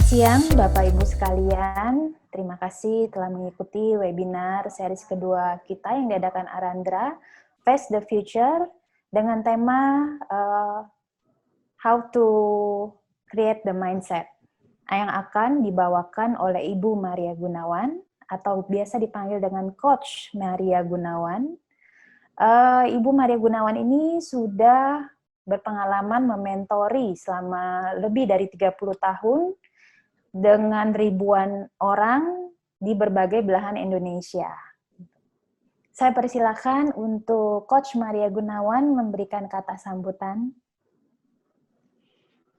siang Bapak Ibu sekalian, terima kasih telah mengikuti webinar series kedua kita yang diadakan Arandra, Face the Future, dengan tema How to Create the Mindset, yang akan dibawakan oleh Ibu Maria Gunawan, atau biasa dipanggil dengan Coach Maria Gunawan. Ibu Maria Gunawan ini sudah berpengalaman mementori selama lebih dari 30 tahun, dengan ribuan orang di berbagai belahan Indonesia. Saya persilakan untuk Coach Maria Gunawan memberikan kata sambutan.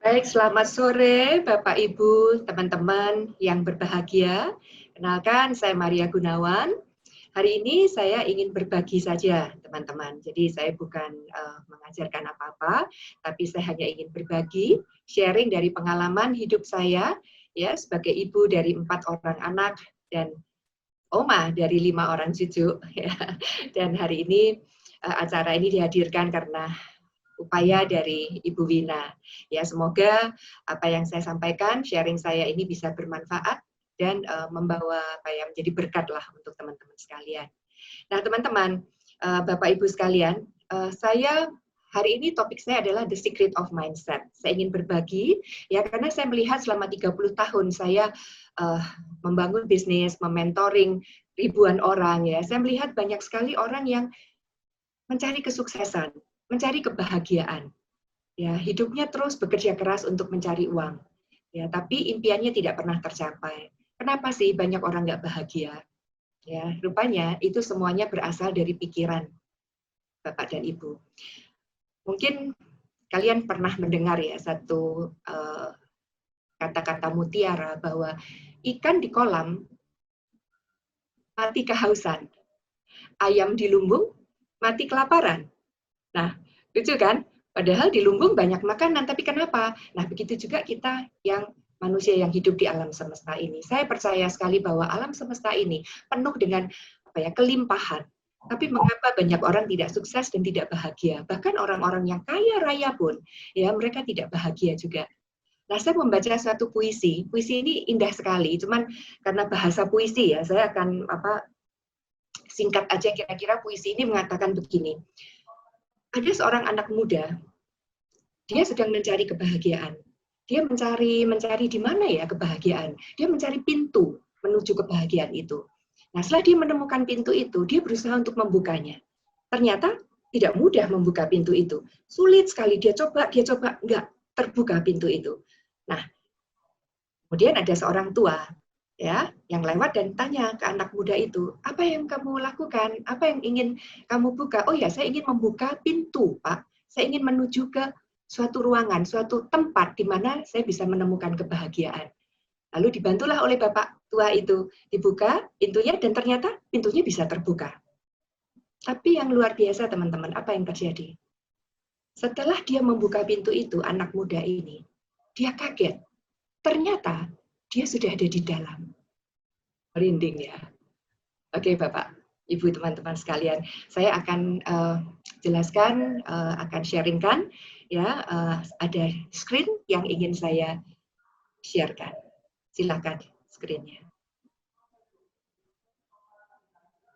Baik, selamat sore Bapak Ibu, teman-teman yang berbahagia. Kenalkan, saya Maria Gunawan. Hari ini saya ingin berbagi saja, teman-teman. Jadi saya bukan mengajarkan apa-apa, tapi saya hanya ingin berbagi, sharing dari pengalaman hidup saya, ya, sebagai ibu dari 4 orang anak dan oma dari 5 orang cucu. Ya. Dan hari ini acara ini dihadirkan karena upaya dari Ibu Wina. Ya, semoga apa yang saya sampaikan, sharing saya ini bisa bermanfaat dan membawa menjadi berkat lah untuk teman-teman sekalian. Nah, teman-teman, Bapak Ibu sekalian, saya hari ini topik saya adalah The Secret of Mindset. Saya ingin berbagi, ya, karena saya melihat selama 30 tahun saya membangun bisnis, mementoring ribuan orang, ya. Saya melihat banyak sekali orang yang mencari kesuksesan, mencari kebahagiaan. Ya, hidupnya terus bekerja keras untuk mencari uang. Ya, tapi impiannya tidak pernah tercapai. Kenapa sih banyak orang nggak bahagia? Ya, rupanya itu semuanya berasal dari pikiran Bapak dan Ibu. Mungkin kalian pernah mendengar ya satu kata-kata mutiara bahwa ikan di kolam mati kehausan, ayam di lumbung mati kelaparan. Nah, lucu kan? Padahal di lumbung banyak makanan, tapi kenapa? Nah, begitu juga kita yang manusia yang hidup di alam semesta ini. Saya percaya sekali bahwa alam semesta ini penuh dengan kelimpahan. Tapi mengapa banyak orang tidak sukses dan tidak bahagia? Bahkan orang-orang yang kaya raya pun, ya, mereka tidak bahagia juga. Nah, saya membaca suatu puisi. Puisi ini indah sekali, cuman karena bahasa puisi ya, saya akan singkat aja. Kira-kira puisi ini mengatakan begini. Ada seorang anak muda, dia sedang mencari kebahagiaan. Dia mencari di mana ya kebahagiaan. Dia mencari pintu menuju kebahagiaan itu. Nah, setelah dia menemukan pintu itu, dia berusaha untuk membukanya. Ternyata tidak mudah membuka pintu itu. Sulit sekali, dia coba, enggak terbuka pintu itu. Nah, kemudian ada seorang tua, ya, yang lewat dan tanya ke anak muda itu, apa yang kamu lakukan? Apa yang ingin kamu buka? Oh ya, saya ingin membuka pintu, Pak. Saya ingin menuju ke suatu ruangan, suatu tempat di mana saya bisa menemukan kebahagiaan. Lalu dibantulah oleh bapak tua itu, dibuka pintunya dan ternyata pintunya bisa terbuka. Tapi yang luar biasa teman-teman, apa yang terjadi? Setelah dia membuka pintu itu, anak muda ini, dia kaget. Ternyata dia sudah ada di dalam. Merinding ya. Oke Bapak, Ibu, teman-teman sekalian, saya akan jelaskan, akan sharingkan, ya, ada screen yang ingin saya sharekan. Silakan screen-nya.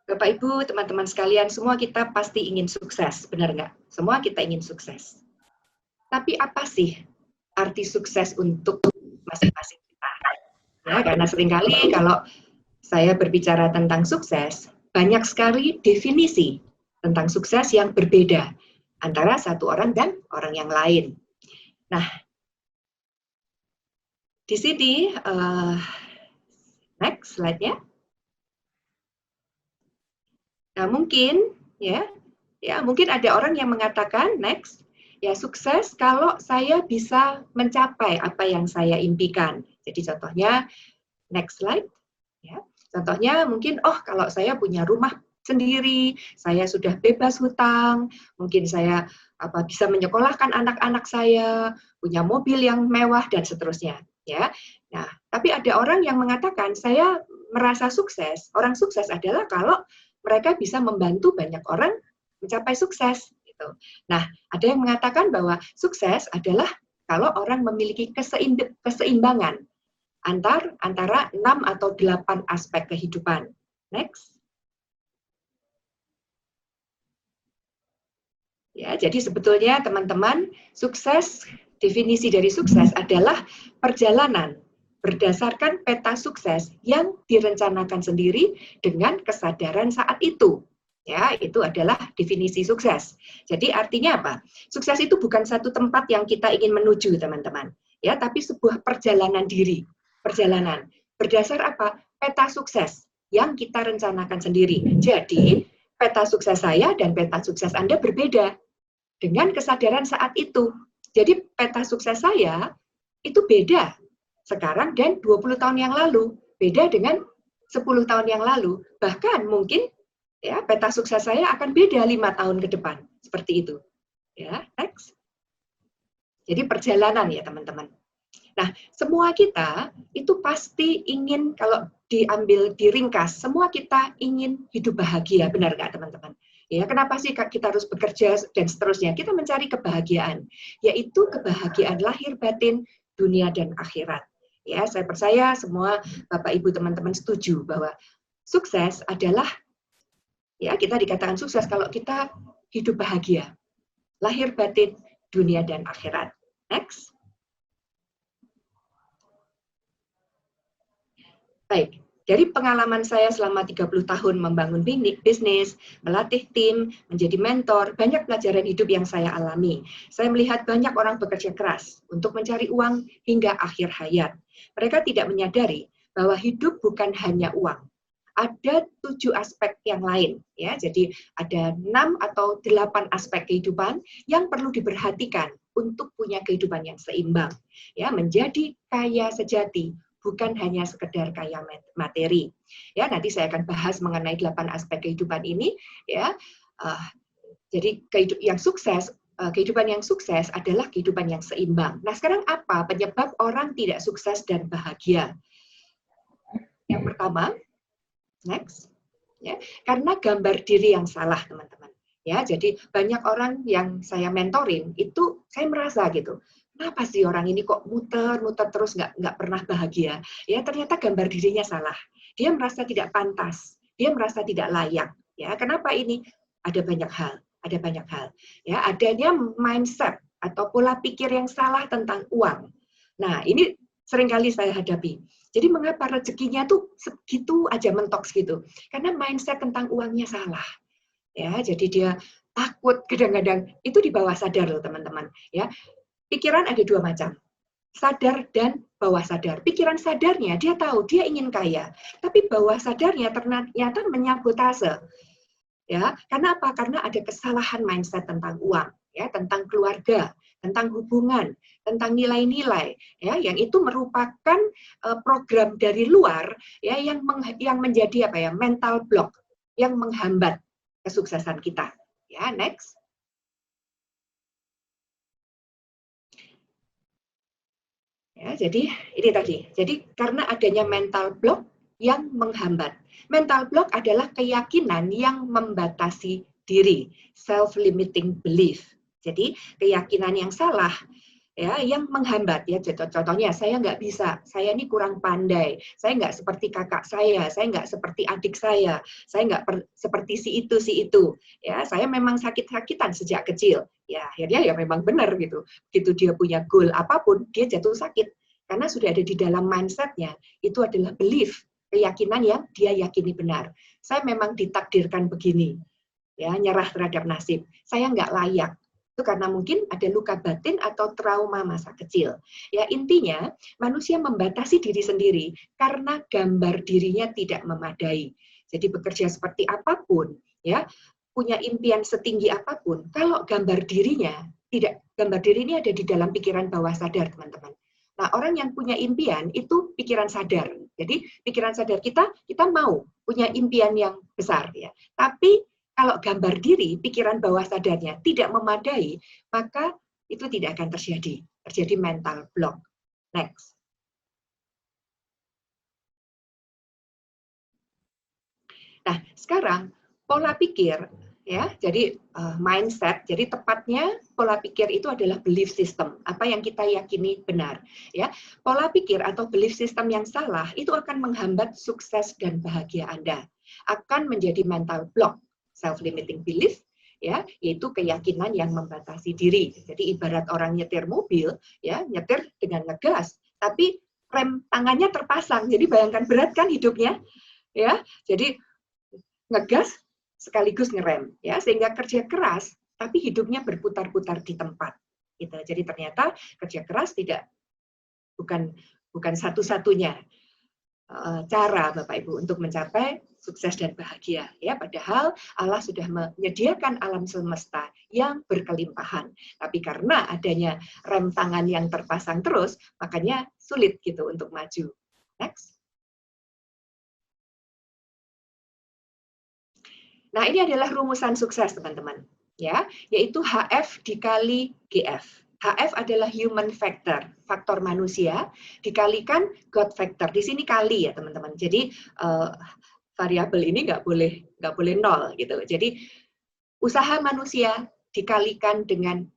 Bapak Ibu, teman-teman sekalian, semua kita pasti ingin sukses, benar nggak? Semua kita ingin sukses. Tapi apa sih arti sukses untuk masing-masing kita? Ya, karena seringkali kalau saya berbicara tentang sukses, banyak sekali definisi tentang sukses yang berbeda antara satu orang dan orang yang lain. Nah, di sini, next slide-nya. Nah, mungkin mungkin ada orang yang mengatakan next, ya, sukses kalau saya bisa mencapai apa yang saya impikan. Jadi contohnya next slide, ya. Contohnya mungkin, kalau saya punya rumah sendiri, saya sudah bebas hutang, mungkin saya bisa menyekolahkan anak-anak saya, punya mobil yang mewah dan seterusnya, ya. Nah, tapi ada orang yang mengatakan saya merasa sukses. Orang sukses adalah kalau mereka bisa membantu banyak orang mencapai sukses, gitu. Nah, ada yang mengatakan bahwa sukses adalah kalau orang memiliki keseimbangan antara 6 atau 8 aspek kehidupan. Next. Ya, jadi sebetulnya teman-teman, definisi dari sukses adalah perjalanan berdasarkan peta sukses yang direncanakan sendiri dengan kesadaran saat itu. Ya, itu adalah definisi sukses. Jadi artinya apa? Sukses itu bukan satu tempat yang kita ingin menuju, teman-teman. Ya, tapi sebuah perjalanan diri. Perjalanan. Berdasar apa? Peta sukses yang kita rencanakan sendiri. Jadi, peta sukses saya dan peta sukses Anda berbeda dengan kesadaran saat itu. Jadi peta sukses saya itu beda sekarang dan 20 tahun yang lalu, beda dengan 10 tahun yang lalu. Bahkan mungkin ya peta sukses saya akan beda 5 tahun ke depan. Seperti itu. Ya, next. Jadi perjalanan ya teman-teman. Nah, semua kita itu pasti ingin, kalau diambil diringkas, semua kita ingin hidup bahagia, benar nggak teman-teman? Ya, kenapa sih kita harus bekerja dan seterusnya? Kita mencari kebahagiaan, yaitu kebahagiaan lahir batin, dunia dan akhirat. Ya, saya percaya semua Bapak Ibu teman-teman setuju bahwa sukses adalah, ya kita dikatakan sukses kalau kita hidup bahagia, lahir batin, dunia dan akhirat. Next. Baik, dari pengalaman saya selama 30 tahun membangun bisnis, melatih tim, menjadi mentor, banyak pelajaran hidup yang saya alami. Saya melihat banyak orang bekerja keras untuk mencari uang hingga akhir hayat. Mereka tidak menyadari bahwa hidup bukan hanya uang. Ada 7 aspek yang lain, ya. Jadi ada 6 atau 8 aspek kehidupan yang perlu diperhatikan untuk punya kehidupan yang seimbang, ya, menjadi kaya sejati, bukan hanya sekedar kaya materi. Ya, nanti saya akan bahas mengenai 8 aspek kehidupan ini. Ya, jadi kehidupan yang sukses adalah kehidupan yang seimbang. Nah, sekarang apa penyebab orang tidak sukses dan bahagia? Yang pertama, next, ya, karena gambar diri yang salah, teman-teman. Ya, jadi banyak orang yang saya mentorin itu saya merasa gitu, kenapa sih orang ini kok muter-muter terus nggak pernah bahagia? Ya ternyata gambar dirinya salah. Dia merasa tidak pantas, dia merasa tidak layak. Ya kenapa ini? Ada banyak hal, ada banyak hal. Ya adanya mindset atau pola pikir yang salah tentang uang. Nah ini seringkali saya hadapi. Jadi mengapa rezekinya tuh segitu aja mentok gitu? Karena mindset tentang uangnya salah. Ya jadi dia takut kadang-kadang itu di bawah sadar loh teman-teman. Ya pikiran ada 2 macam, sadar dan bawah sadar. Pikiran sadarnya dia tahu dia ingin kaya, tapi bawah sadarnya ternyata menyabotase. Ya, karena apa? Karena ada kesalahan mindset tentang uang, ya, tentang keluarga, tentang hubungan, tentang nilai-nilai, ya, yang itu merupakan program dari luar, ya, yang menjadi apa ya? Mental block yang menghambat kesuksesan kita. Ya, next. Ya, jadi ini tadi. Jadi karena adanya mental block yang menghambat. Mental block adalah keyakinan yang membatasi diri, self-limiting belief. Jadi keyakinan yang salah ya yang menghambat ya. Contohnya saya nggak bisa, saya ini kurang pandai, saya nggak seperti kakak saya nggak seperti adik saya nggak seperti si itu ya, saya memang sakit-sakitan sejak kecil ya, akhirnya ya memang benar gitu, begitu dia punya goal apapun dia jatuh sakit karena sudah ada di dalam mindsetnya, itu adalah belief, keyakinan yang dia yakini benar, saya memang ditakdirkan begini ya, nyerah terhadap nasib, saya nggak layak. Itu karena mungkin ada luka batin atau trauma masa kecil. Ya intinya manusia membatasi diri sendiri karena gambar dirinya tidak memadai. Jadi bekerja seperti apapun, ya punya impian setinggi apapun, kalau gambar dirinya tidak, gambar diri ini ada di dalam pikiran bawah sadar, teman-teman. Nah, orang yang punya impian itu pikiran sadar. Jadi pikiran sadar kita mau punya impian yang besar ya. Tapi kalau gambar diri, pikiran bawah sadarnya tidak memadai, maka itu tidak akan terjadi. Terjadi mental block. Next. Nah, sekarang pola pikir ya. Jadi mindset, jadi tepatnya pola pikir itu adalah belief system, apa yang kita yakini benar, ya. Pola pikir atau belief system yang salah itu akan menghambat sukses dan bahagia Anda, akan menjadi mental block, self-limiting belief, ya, yaitu keyakinan yang membatasi diri. Jadi ibarat orang nyetir mobil, ya, nyetir dengan ngegas, tapi rem tangannya terpasang. Jadi bayangkan berat kan hidupnya, ya. Jadi ngegas sekaligus ngerem, ya, sehingga kerja keras tapi hidupnya berputar-putar di tempat, gitu. Jadi ternyata kerja keras bukan bukan satu-satunya cara Bapak Ibu untuk mencapai sukses dan bahagia, ya. Padahal Allah sudah menyediakan alam semesta yang berkelimpahan, tapi karena adanya rem tangan yang terpasang terus, makanya sulit gitu untuk maju. Next. Nah, ini adalah rumusan sukses, teman-teman, ya, yaitu HF dikali GF. HF adalah human factor, faktor manusia, dikalikan God factor. Di sini kali ya, teman-teman. Jadi variabel ini nggak boleh nol gitu. Jadi usaha manusia dikalikan dengan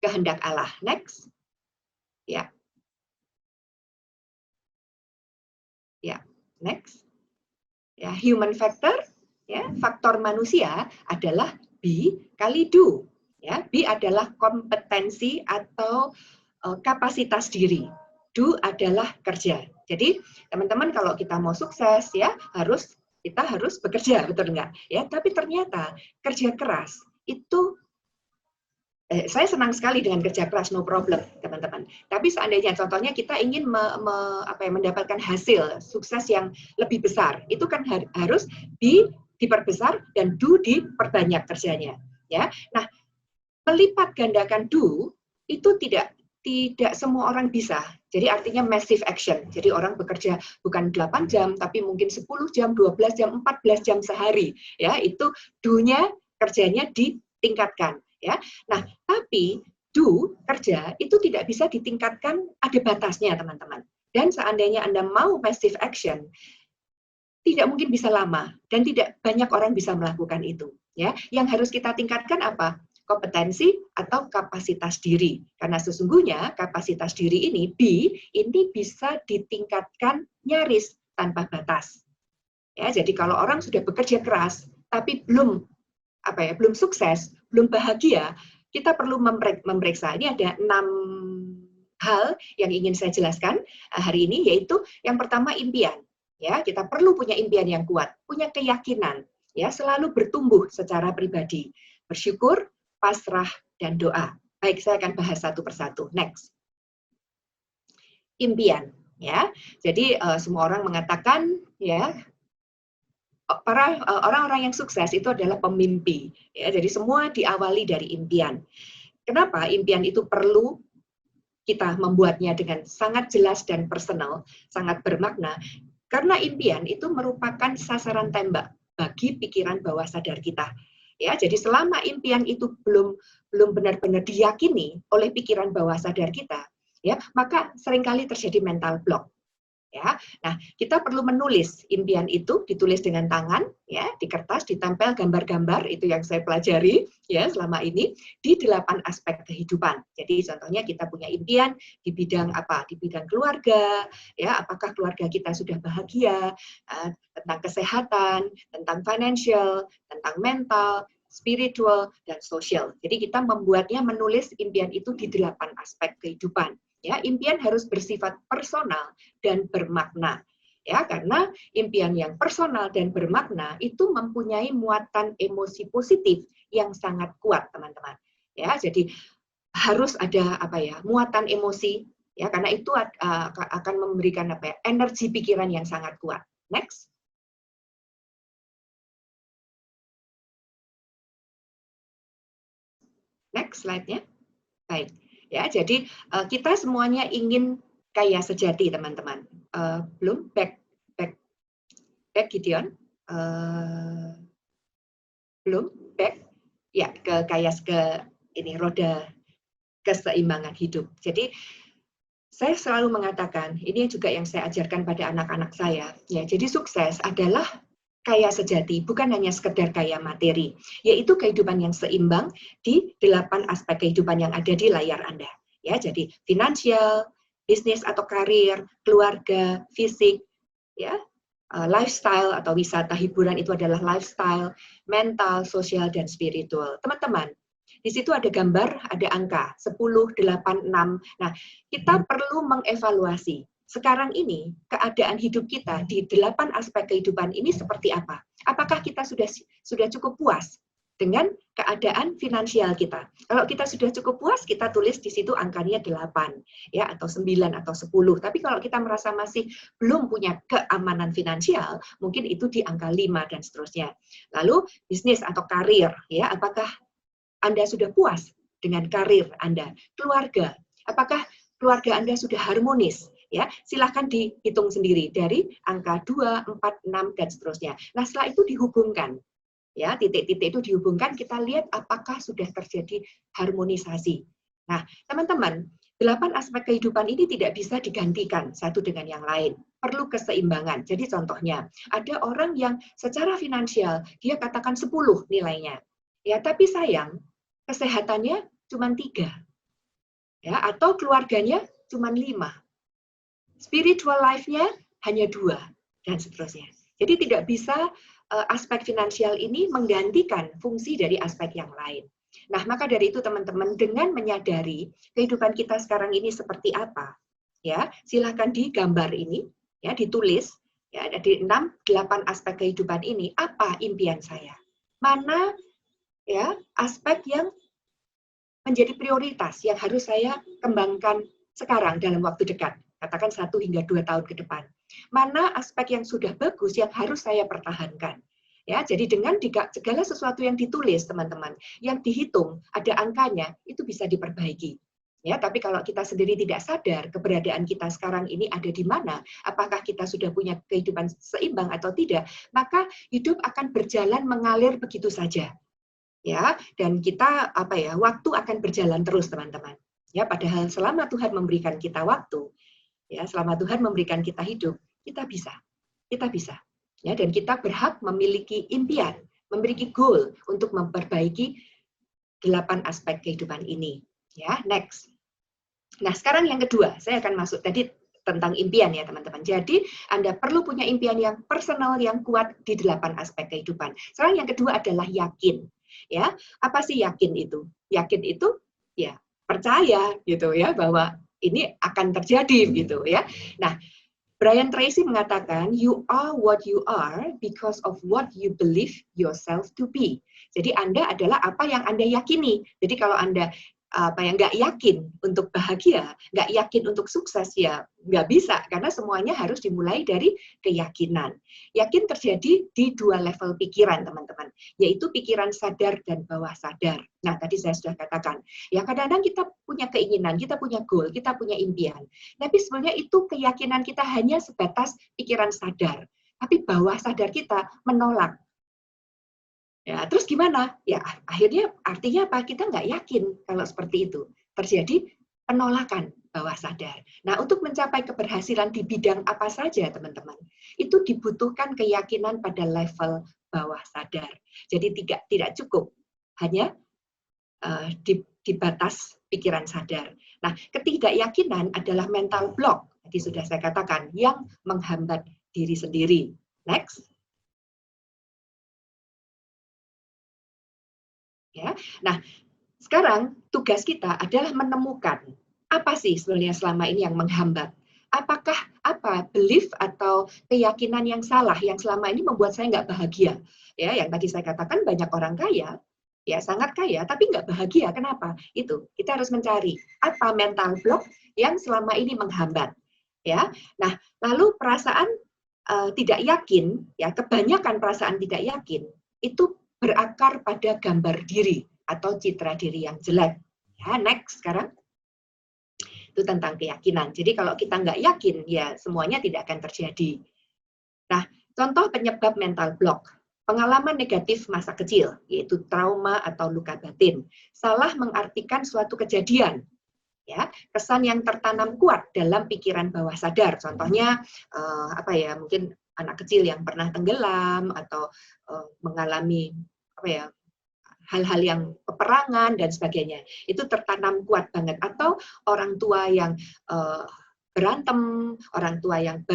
kehendak Allah. Next, ya, ya, next, ya, human factor. Ya, faktor manusia adalah B kali do. Ya, B adalah kompetensi atau kapasitas diri. Do adalah kerja. Jadi teman-teman kalau kita mau sukses ya kita harus bekerja, betul nggak? Ya, tapi ternyata kerja keras itu saya senang sekali dengan kerja keras, no problem, teman-teman. Tapi seandainya contohnya kita ingin mendapatkan hasil sukses yang lebih besar, itu kan harus diperbesar dan do diperbanyak kerjanya, ya. Nah, melipat gandakan do itu tidak semua orang bisa. Jadi artinya massive action. Jadi orang bekerja bukan 8 jam tapi mungkin 10 jam, 12 jam, 14 jam sehari, ya. Itu do-nya kerjanya ditingkatkan, ya. Nah, tapi do kerja itu tidak bisa ditingkatkan, ada batasnya, teman-teman. Dan seandainya Anda mau massive action, tidak mungkin bisa lama dan tidak banyak orang bisa melakukan itu, ya. Yang harus kita tingkatkan apa? Kompetensi atau kapasitas diri. Karena sesungguhnya kapasitas diri ini ini bisa ditingkatkan nyaris tanpa batas. Ya, jadi kalau orang sudah bekerja keras tapi belum sukses, belum bahagia, kita perlu memeriksa. Ini ada 6 hal yang ingin saya jelaskan hari ini, yaitu yang pertama impian. Ya, kita perlu punya impian yang kuat, punya keyakinan, ya, selalu bertumbuh secara pribadi, bersyukur, pasrah, dan doa. Baik, saya akan bahas satu persatu. Next. Impian, ya. Jadi semua orang mengatakan, ya, orang-orang yang sukses itu adalah pemimpi, ya. Jadi semua diawali dari impian. Kenapa impian itu perlu kita membuatnya dengan sangat jelas dan personal, sangat bermakna? Karena impian itu merupakan sasaran tembak bagi pikiran bawah sadar kita. Ya, jadi selama impian itu belum benar-benar diyakini oleh pikiran bawah sadar kita, ya, maka seringkali terjadi mental block. Ya, nah kita perlu menulis impian itu, ditulis dengan tangan, ya, di kertas, ditempel gambar-gambar, itu yang saya pelajari, ya, selama ini di 8 aspek kehidupan. Jadi contohnya kita punya impian di bidang apa? Di bidang keluarga, ya, apakah keluarga kita sudah bahagia, tentang kesehatan, tentang financial, tentang mental, spiritual, dan sosial. Jadi kita membuatnya, menulis impian itu di 8 aspek kehidupan. Ya, impian harus bersifat personal dan bermakna. Ya, karena impian yang personal dan bermakna itu mempunyai muatan emosi positif yang sangat kuat, teman-teman. Ya, jadi harus ada muatan emosi, ya, karena itu akan memberikan energi pikiran yang sangat kuat. Next. Next slide-nya. Baik. Ya, jadi kita semuanya ingin kaya sejati, teman-teman. Belum back Gideon. Belum back. Ya, ke ini roda keseimbangan hidup. Jadi saya selalu mengatakan, ini juga yang saya ajarkan pada anak-anak saya. Ya, jadi sukses adalah kaya sejati, bukan hanya sekedar kaya materi, yaitu kehidupan yang seimbang di 8 aspek kehidupan yang ada di layar Anda. Ya, jadi finansial, bisnis atau karir, keluarga, fisik, ya, lifestyle atau wisata hiburan itu adalah lifestyle, mental, sosial, dan spiritual. Teman-teman, di situ ada gambar, ada angka 10, 8, 6. Nah, kita perlu mengevaluasi sekarang ini keadaan hidup kita di 8 aspek kehidupan ini seperti apa? Apakah kita sudah cukup puas dengan keadaan finansial kita? Kalau kita sudah cukup puas, kita tulis di situ angkanya 8 ya, atau 9 atau 10. Tapi kalau kita merasa masih belum punya keamanan finansial, mungkin itu di angka 5 dan seterusnya. Lalu bisnis atau karir ya, apakah Anda sudah puas dengan karir Anda? Keluarga, apakah keluarga Anda sudah harmonis? Ya, silahkan dihitung sendiri dari angka 2, 4, 6, dan seterusnya. Nah, setelah itu dihubungkan. Ya, titik-titik itu dihubungkan, kita lihat apakah sudah terjadi harmonisasi. Nah, teman-teman, 8 aspek kehidupan ini tidak bisa digantikan satu dengan yang lain. Perlu keseimbangan. Jadi contohnya, ada orang yang secara finansial, dia katakan 10 nilainya. Ya, tapi sayang, kesehatannya cuma 3. Ya, atau keluarganya cuma 5. Spiritual life-nya hanya 2, dan seterusnya. Jadi tidak bisa aspek finansial ini menggantikan fungsi dari aspek yang lain. Nah, maka dari itu teman-teman, dengan menyadari kehidupan kita sekarang ini seperti apa, ya, silakan digambar ini, ya, ditulis, ya, di 6, 8 aspek kehidupan ini, apa impian saya? Mana ya aspek yang menjadi prioritas yang harus saya kembangkan sekarang dalam waktu dekat? Katakan 1 hingga 2 tahun ke depan. Mana aspek yang sudah bagus yang harus saya pertahankan? Ya, jadi dengan segala sesuatu yang ditulis, teman-teman, yang dihitung, ada angkanya, itu bisa diperbaiki. Ya, tapi kalau kita sendiri tidak sadar keberadaan kita sekarang ini ada di mana, apakah kita sudah punya kehidupan seimbang atau tidak, maka hidup akan berjalan mengalir begitu saja. Ya, dan kita waktu akan berjalan terus, teman-teman. Ya, padahal selama Tuhan memberikan kita waktu, ya, selama Tuhan memberikan kita hidup, kita bisa. Ya, dan kita berhak memiliki impian, memiliki goal untuk memperbaiki 8 aspek kehidupan ini. Ya, next. Nah, sekarang yang kedua, saya akan masuk tadi tentang impian ya, teman-teman. Jadi, Anda perlu punya impian yang personal, yang kuat di 8 aspek kehidupan. Sekarang yang kedua adalah yakin. Ya, apa sih yakin itu? Yakin itu ya percaya gitu ya bahwa ini akan terjadi gitu ya. Nah, Brian Tracy mengatakan, you are what you are because of what you believe yourself to be. Jadi Anda adalah apa yang Anda yakini. Jadi kalau Anda nggak yakin untuk bahagia, nggak yakin untuk sukses, ya nggak bisa, karena semuanya harus dimulai dari keyakinan. Yakin terjadi di 2 level pikiran, teman-teman, yaitu pikiran sadar dan bawah sadar. Nah, tadi saya sudah katakan, ya kadang-kadang kita punya keinginan, kita punya goal, kita punya impian, tapi sebenarnya itu keyakinan kita hanya sebatas pikiran sadar, tapi bawah sadar kita menolak. Ya, terus gimana? Ya, akhirnya artinya apa? Kita nggak yakin kalau seperti itu. Terjadi penolakan bawah sadar. Nah, untuk mencapai keberhasilan di bidang apa saja, teman-teman, itu dibutuhkan keyakinan pada level bawah sadar. Jadi tidak cukup hanya di batas pikiran sadar. Nah, ketidakyakinan adalah mental block, tadi sudah saya katakan, yang menghambat diri sendiri. Next. Ya. Nah, sekarang tugas kita adalah menemukan apa sih sebenarnya selama ini yang menghambat. Apakah belief atau keyakinan yang salah yang selama ini membuat saya nggak bahagia? Ya, yang tadi saya katakan banyak orang kaya, ya sangat kaya, tapi nggak bahagia. Kenapa? Itu kita harus mencari apa mental block yang selama ini menghambat. Ya, nah lalu perasaan tidak yakin, ya kebanyakan perasaan tidak yakin itu berakar pada gambar diri atau citra diri yang jelek. Ya, next sekarang. Itu tentang keyakinan. Jadi kalau kita nggak yakin, ya semuanya tidak akan terjadi. Nah, contoh penyebab mental block. Pengalaman negatif masa kecil, yaitu trauma atau luka batin. Salah mengartikan suatu kejadian. Ya, kesan yang tertanam kuat dalam pikiran bawah sadar. Contohnya, mungkin anak kecil yang pernah tenggelam atau mengalami apa ya, hal-hal yang peperangan dan sebagainya, itu tertanam kuat banget. Atau orang tua yang berantem, orang tua yang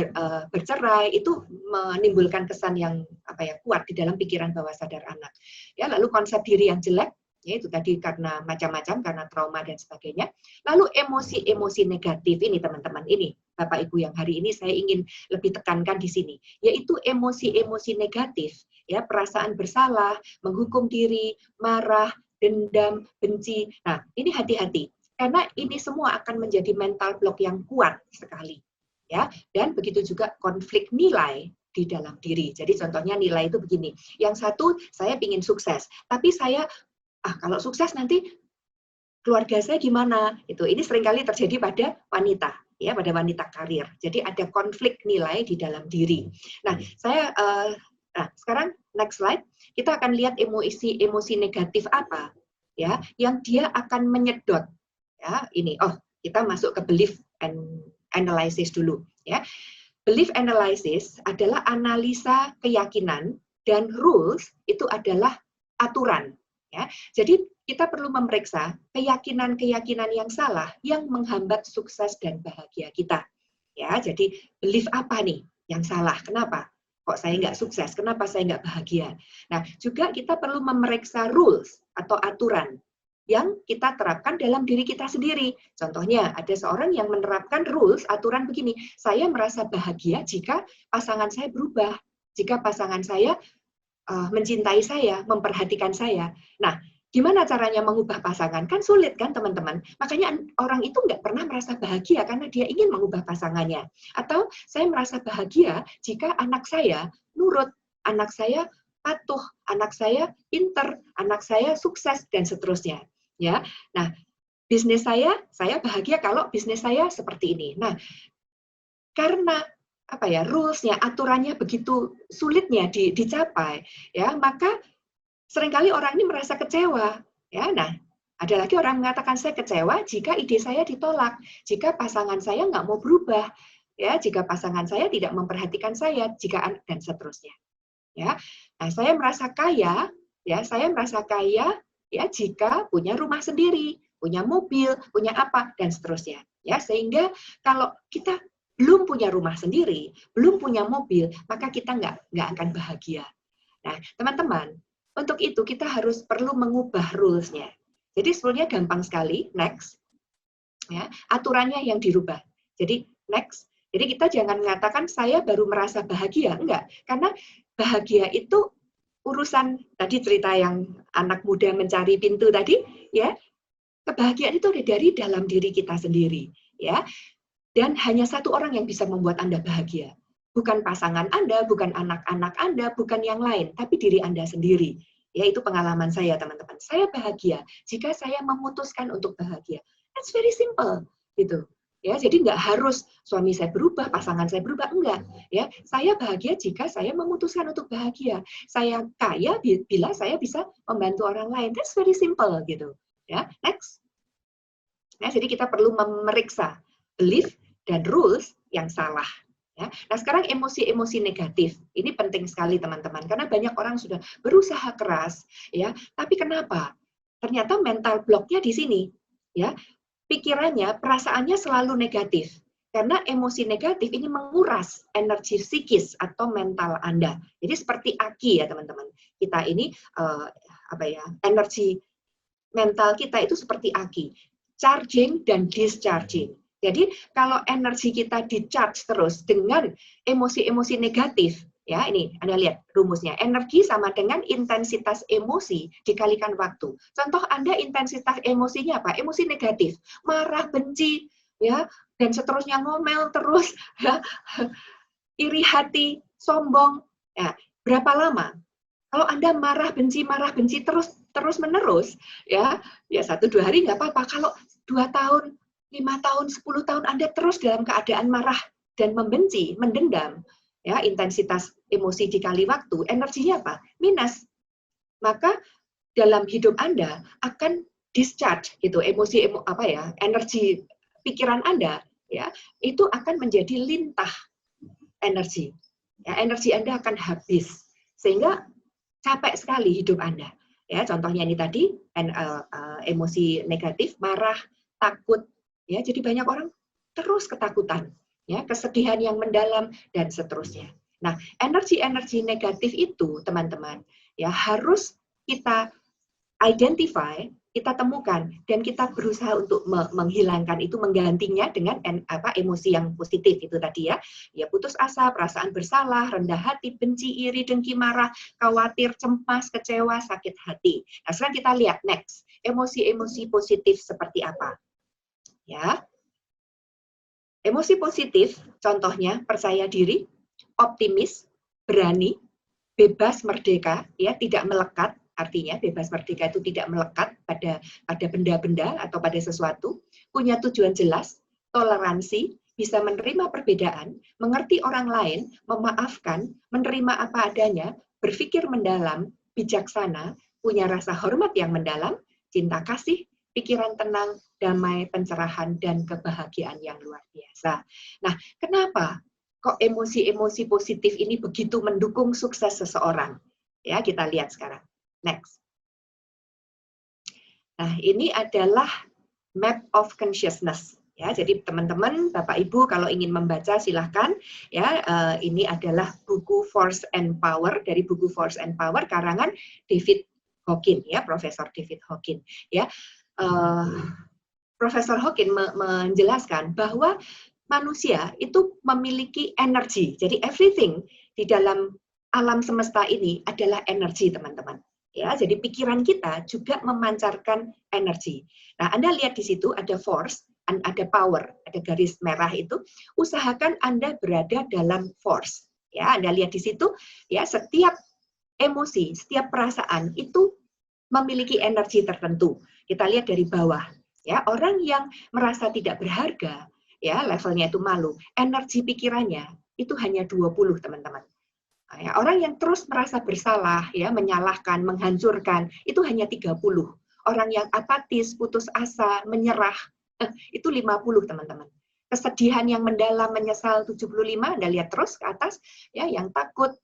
bercerai, itu menimbulkan kesan yang apa ya, kuat di dalam pikiran bawah sadar anak. Ya, lalu konsep diri yang jelek, ya itu tadi karena macam-macam, karena trauma dan sebagainya. Lalu emosi-emosi negatif ini teman-teman, ini Bapak Ibu yang hari ini saya ingin lebih tekankan di sini, yaitu emosi-emosi negatif, ya, perasaan bersalah, menghukum diri, marah, dendam, benci. Nah, ini hati-hati. Karena ini semua akan menjadi mental block yang kuat sekali, ya. Dan begitu juga konflik nilai di dalam diri. Jadi contohnya nilai itu begini. Yang satu, saya ingin sukses, tapi saya kalau sukses nanti keluarga saya gimana? Ini seringkali terjadi pada wanita, ya, pada wanita karir. Jadi ada konflik nilai di dalam diri. Nah, sekarang next slide, kita akan lihat emosi negatif apa, ya, yang dia akan menyedot. Ya, ini, kita masuk ke belief and analysis dulu, ya. Belief analysis adalah analisa keyakinan dan rules itu adalah aturan, ya. Jadi kita perlu memeriksa keyakinan-keyakinan yang salah yang menghambat sukses dan bahagia kita. Ya, jadi belief apa nih yang salah? Kenapa? Kok saya nggak sukses? Kenapa saya nggak bahagia? Nah, juga kita perlu memeriksa rules atau aturan yang kita terapkan dalam diri kita sendiri. Contohnya, ada seorang yang menerapkan rules, aturan begini, saya merasa bahagia jika pasangan saya berubah, jika pasangan saya mencintai saya, memperhatikan saya. Nah, gimana caranya mengubah pasangan? Kan sulit kan teman-teman? Makanya orang itu nggak pernah merasa bahagia karena dia ingin mengubah pasangannya. Atau saya merasa bahagia jika anak saya nurut, anak saya patuh, anak saya pinter, anak saya sukses, dan seterusnya. Ya, nah, bisnis saya bahagia kalau bisnis saya seperti ini. Nah, karena apa ya, rules-nya, aturannya begitu sulitnya dicapai, ya, maka seringkali orang ini merasa kecewa, ya. Nah, ada lagi orang mengatakan saya kecewa jika ide saya ditolak, jika pasangan saya nggak mau berubah, ya, jika pasangan saya tidak memperhatikan saya, dan seterusnya, ya. Nah, saya merasa kaya, ya, ya, jika punya rumah sendiri, punya mobil, punya apa, dan seterusnya, ya. Sehingga kalau kita belum punya rumah sendiri, belum punya mobil, maka kita nggak akan bahagia. Nah, teman-teman, untuk itu kita harus perlu mengubah rules-nya. Jadi sebenarnya gampang sekali, next. Ya, aturannya yang dirubah. Jadi next. Jadi kita jangan mengatakan saya baru merasa bahagia, enggak. Karena bahagia itu urusan tadi cerita yang anak muda mencari pintu tadi, ya. Kebahagiaan itu ada dari dalam diri kita sendiri, ya. Dan hanya satu orang yang bisa membuat Anda bahagia. Bukan pasangan Anda, bukan anak-anak Anda, bukan yang lain, tapi diri Anda sendiri. Ya, itu pengalaman saya, teman-teman. Saya bahagia jika saya memutuskan untuk bahagia. It's very simple, gitu. Ya, jadi nggak harus suami saya berubah, pasangan saya berubah, enggak. Ya, saya bahagia jika saya memutuskan untuk bahagia. Saya kaya bila saya bisa membantu orang lain. That's very simple, gitu. Ya, next. Nah, jadi kita perlu memeriksa belief dan rules yang salah. Ya. Nah, sekarang emosi-emosi negatif. Ini penting sekali, teman-teman, karena banyak orang sudah berusaha keras, ya, tapi kenapa? Ternyata mental block-nya di sini, ya. Pikirannya, perasaannya selalu negatif. Karena emosi negatif ini menguras energi psikis atau mental Anda. Jadi seperti aki, ya, teman-teman. Kita ini energi mental kita itu seperti aki, charging dan discharging. Jadi kalau energi kita di-charge terus dengan emosi-emosi negatif, ya, ini Anda lihat rumusnya, energi sama dengan intensitas emosi dikalikan waktu. Contoh Anda intensitas emosinya apa? Emosi negatif, marah, benci, ya, dan seterusnya, ngomel terus, ya, iri hati, sombong. Ya, berapa lama? Kalau Anda marah benci terus menerus, ya 1-2 hari nggak apa-apa. Kalau 2 tahun, 5 tahun, 10 tahun Anda terus dalam keadaan marah dan membenci, mendendam, ya, intensitas emosi dikali waktu, energinya apa? Minus. Maka dalam hidup Anda akan discharge gitu, energi pikiran Anda, ya, itu akan menjadi lintah energi. Ya, energi Anda akan habis, sehingga capek sekali hidup Anda. Ya, contohnya ini tadi, emosi negatif, marah, takut. Ya, jadi banyak orang terus ketakutan, ya, kesedihan yang mendalam dan seterusnya. Nah, energi-energi negatif itu, teman-teman, ya harus kita identify, kita temukan, dan kita berusaha untuk menghilangkan itu, menggantinya dengan emosi yang positif itu tadi ya. Ya, putus asa, perasaan bersalah, rendah hati, benci, iri, dengki, marah, khawatir, cemas, kecewa, sakit hati. Nah, sekarang kita lihat next, emosi-emosi positif seperti apa. Ya. Emosi positif, contohnya percaya diri, optimis, berani, bebas merdeka, ya, tidak melekat. Artinya bebas merdeka itu tidak melekat pada benda-benda atau pada sesuatu, punya tujuan jelas, toleransi, bisa menerima perbedaan, mengerti orang lain, memaafkan, menerima apa adanya, berpikir mendalam, bijaksana, punya rasa hormat yang mendalam, cinta kasih, pikiran tenang, damai, pencerahan, dan kebahagiaan yang luar biasa. Nah, kenapa kok emosi-emosi positif ini begitu mendukung sukses seseorang? Ya, kita lihat sekarang. Next. Nah, ini adalah map of consciousness. Ya, jadi teman-teman, Bapak Ibu kalau ingin membaca silahkan. Ya, ini adalah buku Force and Power, dari buku Force and Power karangan David Hawkins, ya, Profesor David Hawkins. Ya, Profesor Hawkins menjelaskan bahwa manusia itu memiliki energi. Jadi everything di dalam alam semesta ini adalah energi, teman-teman. Ya, jadi pikiran kita juga memancarkan energi. Nah, Anda lihat di situ ada force, ada power, ada garis merah itu. Usahakan Anda berada dalam force. Ya, Anda lihat di situ, ya, setiap emosi, setiap perasaan itu memiliki energi tertentu. Kita lihat dari bawah. Ya, orang yang merasa tidak berharga, ya, levelnya itu malu, energi pikirannya itu hanya 20, teman-teman. Ya, orang yang terus merasa bersalah, ya, menyalahkan, menghancurkan, itu hanya 30. Orang yang apatis, putus asa, menyerah, itu 50, teman-teman. Kesedihan yang mendalam, menyesal 75, Anda lihat terus ke atas, ya, yang takut,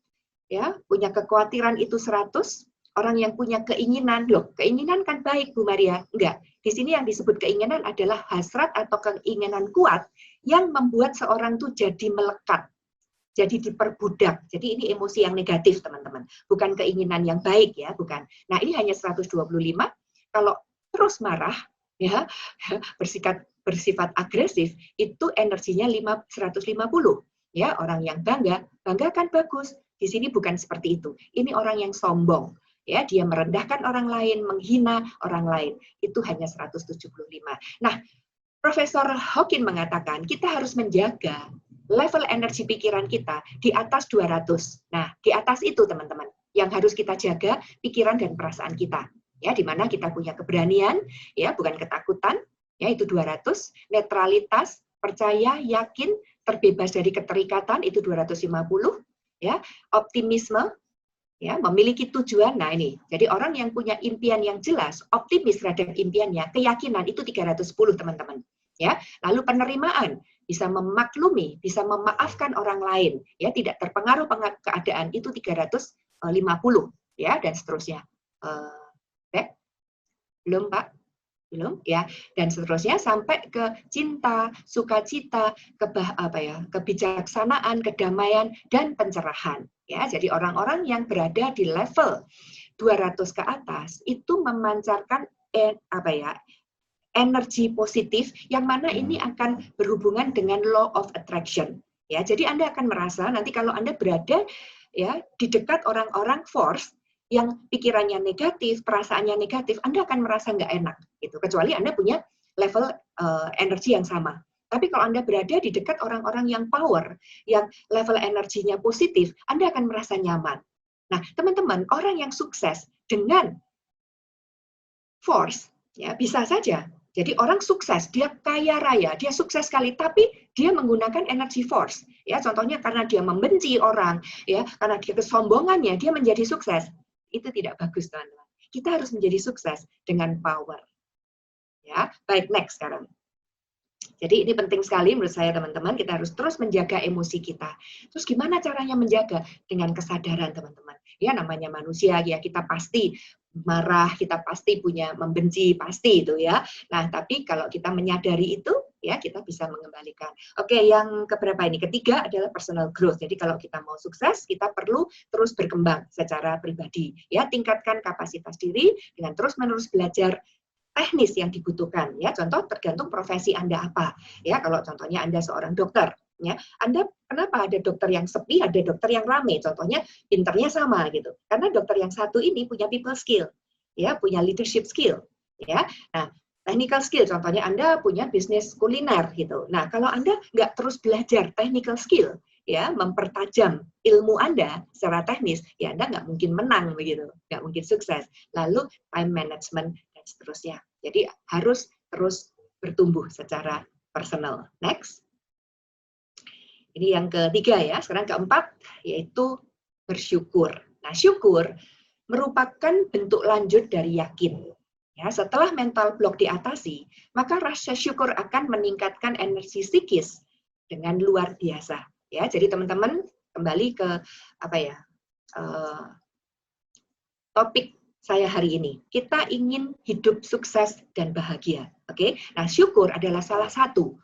ya, punya kekhawatiran itu 100. Orang yang punya keinginan, loh, keinginan kan baik, Bu Maria. Enggak. Di sini yang disebut keinginan adalah hasrat atau keinginan kuat yang membuat seorang tuh jadi melekat, jadi diperbudak. Jadi ini emosi yang negatif, teman-teman. Bukan keinginan yang baik, ya, bukan. Nah, ini hanya 125. Kalau terus marah, ya, bersifat agresif, itu energinya 150. Ya, orang yang bangga kan bagus. Di sini bukan seperti itu. Ini orang yang sombong. Ya, dia merendahkan orang lain, menghina orang lain. Itu hanya 175. Nah, Profesor Hawkins mengatakan kita harus menjaga level energi pikiran kita di atas 200. Nah, di atas itu, teman-teman, yang harus kita jaga pikiran dan perasaan kita. Ya, di mana kita punya keberanian, ya, bukan ketakutan, ya, itu 200, netralitas, percaya, yakin, terbebas dari keterikatan itu 250, ya, optimisme, ya, memiliki tujuan. Nah, ini. Jadi orang yang punya impian yang jelas, optimis terhadap impiannya, keyakinan itu 310, teman-teman. Ya, lalu penerimaan, bisa memaklumi, bisa memaafkan orang lain, ya, tidak terpengaruh keadaan itu 350, ya, dan seterusnya. Belum, Pak? Belum, ya, dan seterusnya sampai ke cinta, sukacita, kebijaksanaan, kedamaian, dan pencerahan. Ya, jadi orang-orang yang berada di level 200 ke atas itu memancarkan energi positif yang mana ini akan berhubungan dengan law of attraction. Ya, jadi Anda akan merasa nanti kalau Anda berada, ya, di dekat orang-orang force yang pikirannya negatif, perasaannya negatif, Anda akan merasa nggak enak, gitu. Kecuali Anda punya level energi yang sama. Tapi kalau Anda berada di dekat orang-orang yang power, yang level energinya positif, Anda akan merasa nyaman. Nah, teman-teman, orang yang sukses dengan force, ya, bisa saja. Jadi orang sukses, dia kaya raya, dia sukses sekali, tapi dia menggunakan energi force. Ya, contohnya karena dia membenci orang, ya, karena dia kesombongannya, dia menjadi sukses. Itu tidak bagus, teman-teman. Kita harus menjadi sukses dengan power. Ya, baik, next sekarang. Jadi ini penting sekali menurut saya teman-teman, kita harus terus menjaga emosi kita. Terus gimana caranya menjaga? Dengan kesadaran teman-teman. Ya namanya manusia ya, kita pasti marah, kita pasti punya membenci, pasti itu ya. Nah, tapi kalau kita menyadari itu, ya kita bisa mengembalikan. Oke, yang keberapa ini? Ketiga adalah personal growth. Jadi kalau kita mau sukses, kita perlu terus berkembang secara pribadi. Ya, tingkatkan kapasitas diri dengan terus-menerus belajar teknis yang dibutuhkan ya. Contoh tergantung profesi Anda apa. Ya, kalau contohnya Anda seorang dokter, ya. Anda kenapa ada dokter yang sepi, ada dokter yang rame? Contohnya pinternya sama gitu. Karena dokter yang satu ini punya people skill, ya, punya leadership skill, ya. Nah, technical skill contohnya Anda punya bisnis kuliner gitu. Nah, kalau Anda nggak terus belajar technical skill, ya, mempertajam ilmu Anda secara teknis, ya Anda nggak mungkin menang begitu, nggak mungkin sukses. Lalu time management dan seterusnya. Jadi harus terus bertumbuh secara personal. Next. Ini yang ketiga ya. Sekarang keempat, yaitu bersyukur. Nah, syukur merupakan bentuk lanjut dari yakin. Ya, setelah mental block diatasi, maka rasa syukur akan meningkatkan energi psikis dengan luar biasa. Ya, jadi teman-teman kembali ke apa ya? Topik saya hari ini. Kita ingin hidup sukses dan bahagia. Oke? Nah, syukur adalah salah satu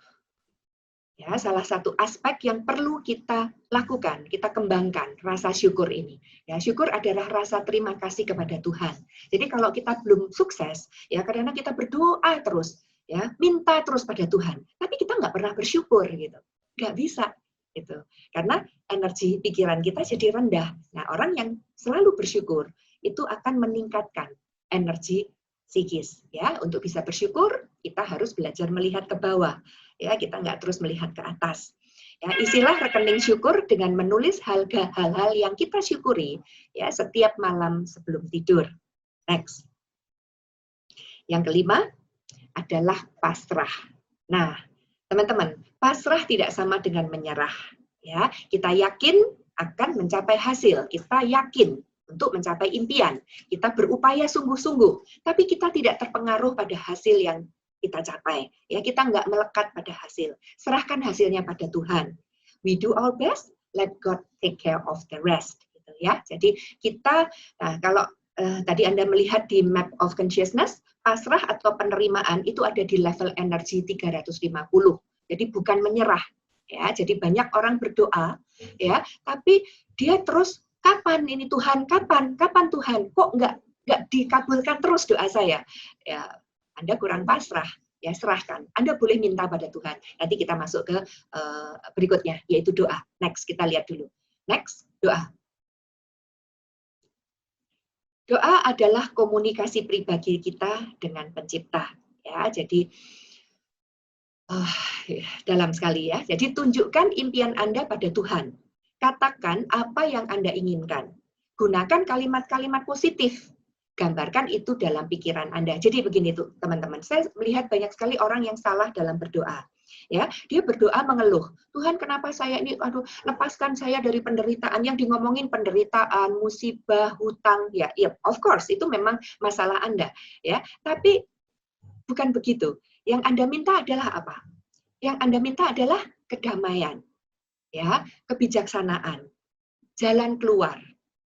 aspek yang perlu kita lakukan, kita kembangkan rasa syukur ini. Ya, syukur adalah rasa terima kasih kepada Tuhan. Jadi kalau kita belum sukses, ya karena kita berdoa terus, ya minta terus pada Tuhan, tapi kita nggak pernah bersyukur gitu, nggak bisa gitu. Karena energi pikiran kita jadi rendah. Nah, orang yang selalu bersyukur itu akan meningkatkan energi psikis. Ya, untuk bisa bersyukur kita harus belajar melihat ke bawah. Ya, kita nggak terus melihat ke atas. Ya, isilah rekening syukur dengan menulis hal-hal yang kita syukuri ya setiap malam sebelum tidur. Next. Yang kelima adalah pasrah. Nah, teman-teman, pasrah tidak sama dengan menyerah. Ya, kita yakin akan mencapai hasil. Kita yakin untuk mencapai impian. Kita berupaya sungguh-sungguh, tapi kita tidak terpengaruh pada hasil yang kita capai. Ya, kita nggak melekat pada hasil. Serahkan hasilnya pada Tuhan. We do our best, let God take care of the rest. Gitu ya. Jadi kita, nah, kalau tadi Anda melihat di map of consciousness, pasrah atau penerimaan itu ada di level energi 350. Jadi bukan menyerah. Ya, jadi banyak orang berdoa, ya, tapi dia terus kapan ini Tuhan, kapan Tuhan, kok nggak dikabulkan terus doa saya? Ya, Anda kurang pasrah, ya serahkan. Anda boleh minta pada Tuhan. Nanti kita masuk ke berikutnya, yaitu doa. Next, kita lihat dulu. Next, doa. Doa adalah komunikasi pribadi kita dengan Pencipta. Ya, jadi dalam sekali ya. Jadi tunjukkan impian Anda pada Tuhan. Katakan apa yang Anda inginkan. Gunakan kalimat-kalimat positif. Gambarkan itu dalam pikiran Anda. Jadi begini tuh teman-teman, saya melihat banyak sekali orang yang salah dalam berdoa. Ya, dia berdoa mengeluh. Tuhan, kenapa saya ini, aduh, lepaskan saya dari penderitaan. Yang ngomongin penderitaan, musibah, hutang, ya, of course itu memang masalah Anda, ya. Tapi bukan begitu. Yang Anda minta adalah apa? Yang Anda minta adalah kedamaian, ya, kebijaksanaan, jalan keluar,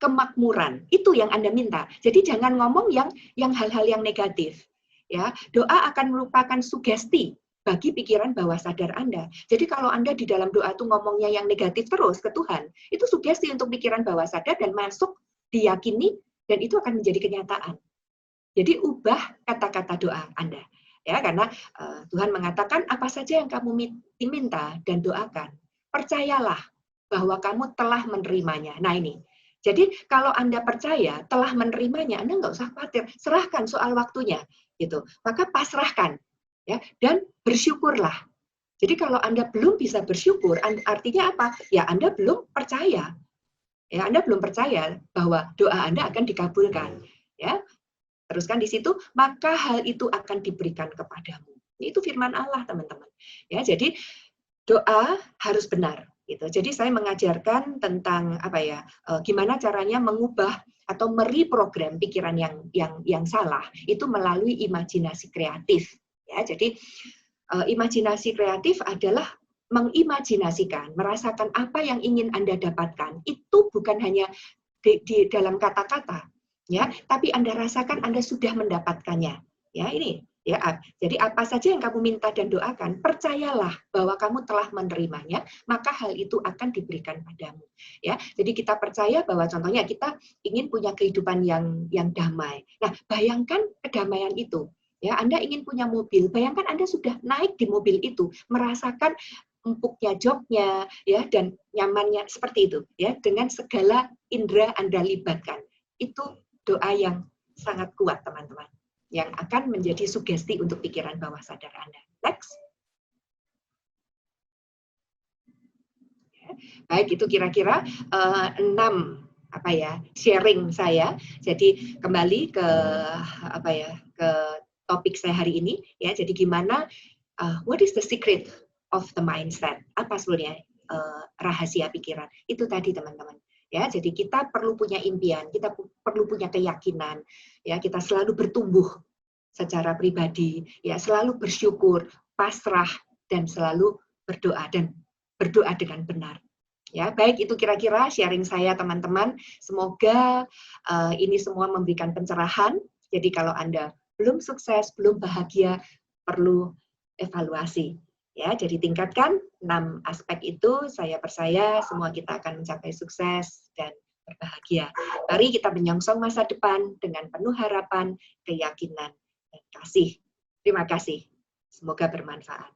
kemakmuran. Itu yang Anda minta. Jadi jangan ngomong yang hal-hal yang negatif. Ya, doa akan merupakan sugesti bagi pikiran bawah sadar Anda. Jadi kalau Anda di dalam doa tuh ngomongnya yang negatif terus ke Tuhan, itu sugesti untuk pikiran bawah sadar dan masuk, diyakini, dan itu akan menjadi kenyataan. Jadi ubah kata-kata doa Anda. Ya, karena Tuhan mengatakan apa saja yang kamu minta dan doakan, percayalah bahwa kamu telah menerimanya. Nah ini, jadi kalau Anda percaya telah menerimanya, Anda nggak usah khawatir, serahkan soal waktunya, gitu. Maka pasrahkan, ya, dan bersyukurlah. Jadi kalau Anda belum bisa bersyukur, artinya apa? Ya Anda belum percaya, ya Anda belum percaya bahwa doa Anda akan dikabulkan, ya. Teruskan di situ, maka hal itu akan diberikan kepadamu. Itu firman Allah, teman-teman. Ya, jadi doa harus benar. Gitu. Jadi saya mengajarkan tentang apa ya, gimana caranya mengubah atau mereprogram pikiran yang salah itu melalui imajinasi kreatif. Ya, jadi imajinasi kreatif adalah mengimajinasikan, merasakan apa yang ingin Anda dapatkan. Itu bukan hanya di dalam kata-kata, ya, tapi Anda rasakan Anda sudah mendapatkannya. Ya, ini ya. Jadi apa saja yang kamu minta dan doakan, percayalah bahwa kamu telah menerimanya, maka hal itu akan diberikan padamu. Ya, jadi kita percaya bahwa contohnya kita ingin punya kehidupan yang damai. Nah, bayangkan kedamaian itu. Ya, Anda ingin punya mobil, bayangkan Anda sudah naik di mobil itu, merasakan empuknya joknya, ya, dan nyamannya seperti itu, ya, dengan segala indera Anda libatkan. Itu doa yang sangat kuat, teman-teman, yang akan menjadi sugesti untuk pikiran bawah sadar Anda. Next. Baik, itu kira-kira 6 sharing saya. Jadi kembali ke ke topik saya hari ini, ya. Jadi gimana what is the secret of the mindset? Apa sebenarnya rahasia pikiran? Itu tadi, teman-teman. Ya, jadi kita perlu punya impian, kita perlu punya keyakinan, ya, kita selalu bertumbuh secara pribadi, ya, selalu bersyukur, pasrah, dan selalu berdoa dengan benar. Ya, baik, itu kira-kira sharing saya, teman-teman. Semoga ini semua memberikan pencerahan. Jadi kalau Anda belum sukses, belum bahagia, perlu evaluasi. Ya, jadi tingkatkan 6 aspek itu. Saya percaya semua kita akan mencapai sukses dan berbahagia. Mari kita menyongsong masa depan dengan penuh harapan, keyakinan, dan kasih. Terima kasih. Semoga bermanfaat.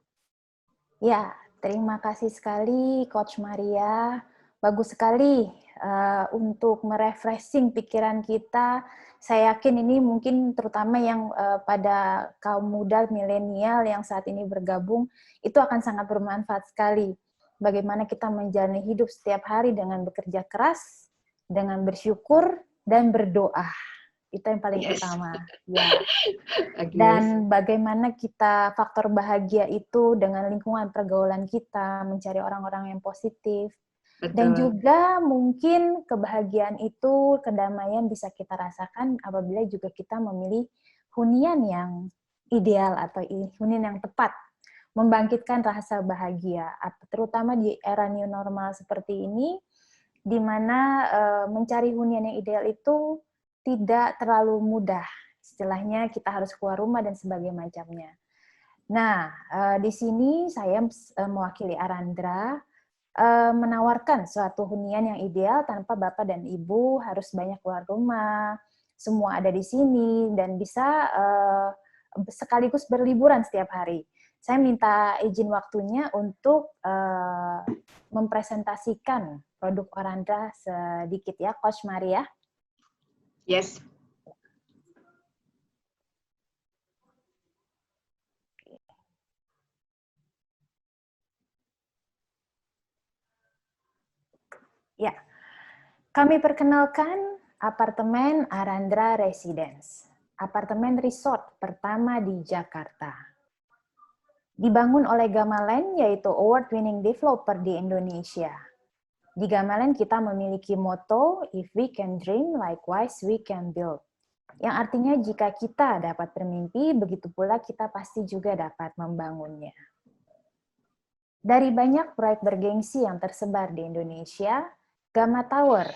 Ya, terima kasih sekali Coach Maria. Bagus sekali untuk merefreshing pikiran kita. Saya yakin ini mungkin terutama yang pada kaum muda milenial yang saat ini bergabung, itu akan sangat bermanfaat sekali. Bagaimana kita menjalani hidup setiap hari dengan bekerja keras, dengan bersyukur, dan berdoa. Itu yang paling utama. Ya. Dan bagaimana kita faktor bahagia itu dengan lingkungan pergaulan kita, mencari orang-orang yang positif. Betul. Dan juga mungkin kebahagiaan itu, kedamaian bisa kita rasakan apabila juga kita memilih hunian yang ideal atau hunian yang tepat, membangkitkan rasa bahagia, terutama di era new normal seperti ini, di mana mencari hunian yang ideal itu tidak terlalu mudah. Istilahnya kita harus keluar rumah dan sebagainya macamnya. Nah, di sini saya mewakili Arandra menawarkan suatu hunian yang ideal tanpa Bapak dan Ibu harus banyak keluar rumah. Semua ada di sini dan bisa sekaligus berliburan setiap hari. Saya minta izin waktunya untuk mempresentasikan produk Arandra sedikit ya, Coach Maria. Yes. Ya, kami perkenalkan apartemen Arandra Residence, apartemen resort pertama di Jakarta. Dibangun oleh Gamalend, yaitu award-winning developer di Indonesia. Di Gamalend kita memiliki motto, if we can dream, likewise we can build. Yang artinya jika kita dapat bermimpi, begitu pula kita pasti juga dapat membangunnya. Dari banyak proyek bergengsi yang tersebar di Indonesia, Gamma Tower,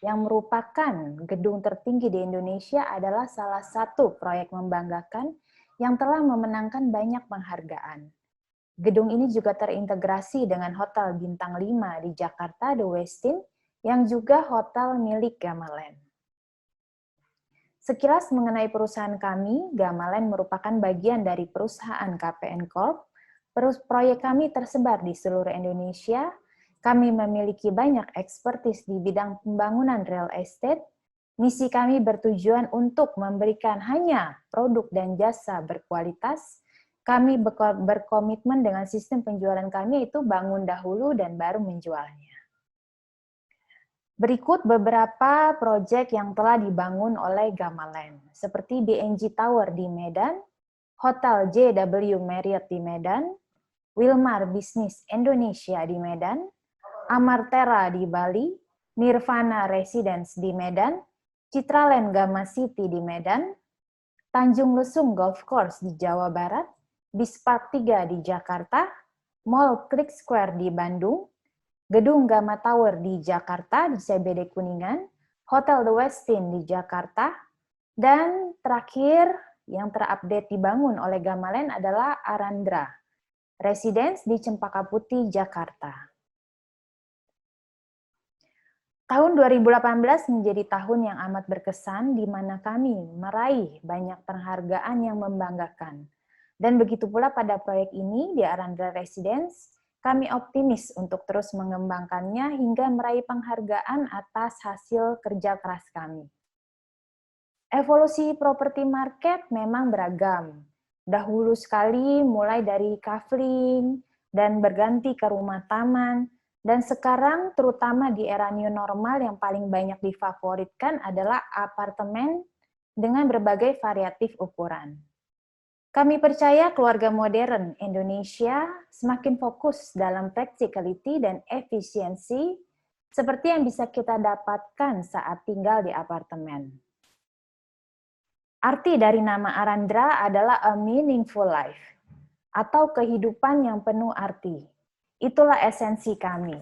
yang merupakan gedung tertinggi di Indonesia, adalah salah satu proyek membanggakan yang telah memenangkan banyak penghargaan. Gedung ini juga terintegrasi dengan Hotel Bintang 5 di Jakarta, The Westin, yang juga hotel milik Gamalend. Sekilas mengenai perusahaan kami, Gamalend merupakan bagian dari perusahaan KPN Corp. Proyek kami tersebar di seluruh Indonesia. Kami memiliki banyak ekspertis di bidang pembangunan real estate. Misi kami bertujuan untuk memberikan hanya produk dan jasa berkualitas. Kami berkomitmen dengan sistem penjualan kami, yaitu bangun dahulu dan baru menjualnya. Berikut beberapa proyek yang telah dibangun oleh Gamalend, seperti BNG Tower di Medan, Hotel JW Marriott di Medan, Wilmar Business Indonesia di Medan, Amartera di Bali, Nirvana Residence di Medan, Citraland Gamma City di Medan, Tanjung Lesung Golf Course di Jawa Barat, BIS Park 3 di Jakarta, Mall Click Square di Bandung, Gedung Gamma Tower di Jakarta di CBD Kuningan, Hotel The Westin di Jakarta, dan terakhir yang terupdate dibangun oleh Gamalen adalah Arandra Residence di Cempaka Putih, Jakarta. Tahun 2018 menjadi tahun yang amat berkesan di mana kami meraih banyak penghargaan yang membanggakan. Dan begitu pula pada proyek ini di Arandra Residence, kami optimis untuk terus mengembangkannya hingga meraih penghargaan atas hasil kerja keras kami. Evolusi properti market memang beragam. Dahulu sekali mulai dari kafling dan berganti ke rumah taman, dan sekarang terutama di era new normal yang paling banyak difavoritkan adalah apartemen dengan berbagai variatif ukuran. Kami percaya keluarga modern Indonesia semakin fokus dalam practicality dan efisiensi seperti yang bisa kita dapatkan saat tinggal di apartemen. Arti dari nama Arandra adalah a meaningful life, atau kehidupan yang penuh arti. Itulah esensi kami.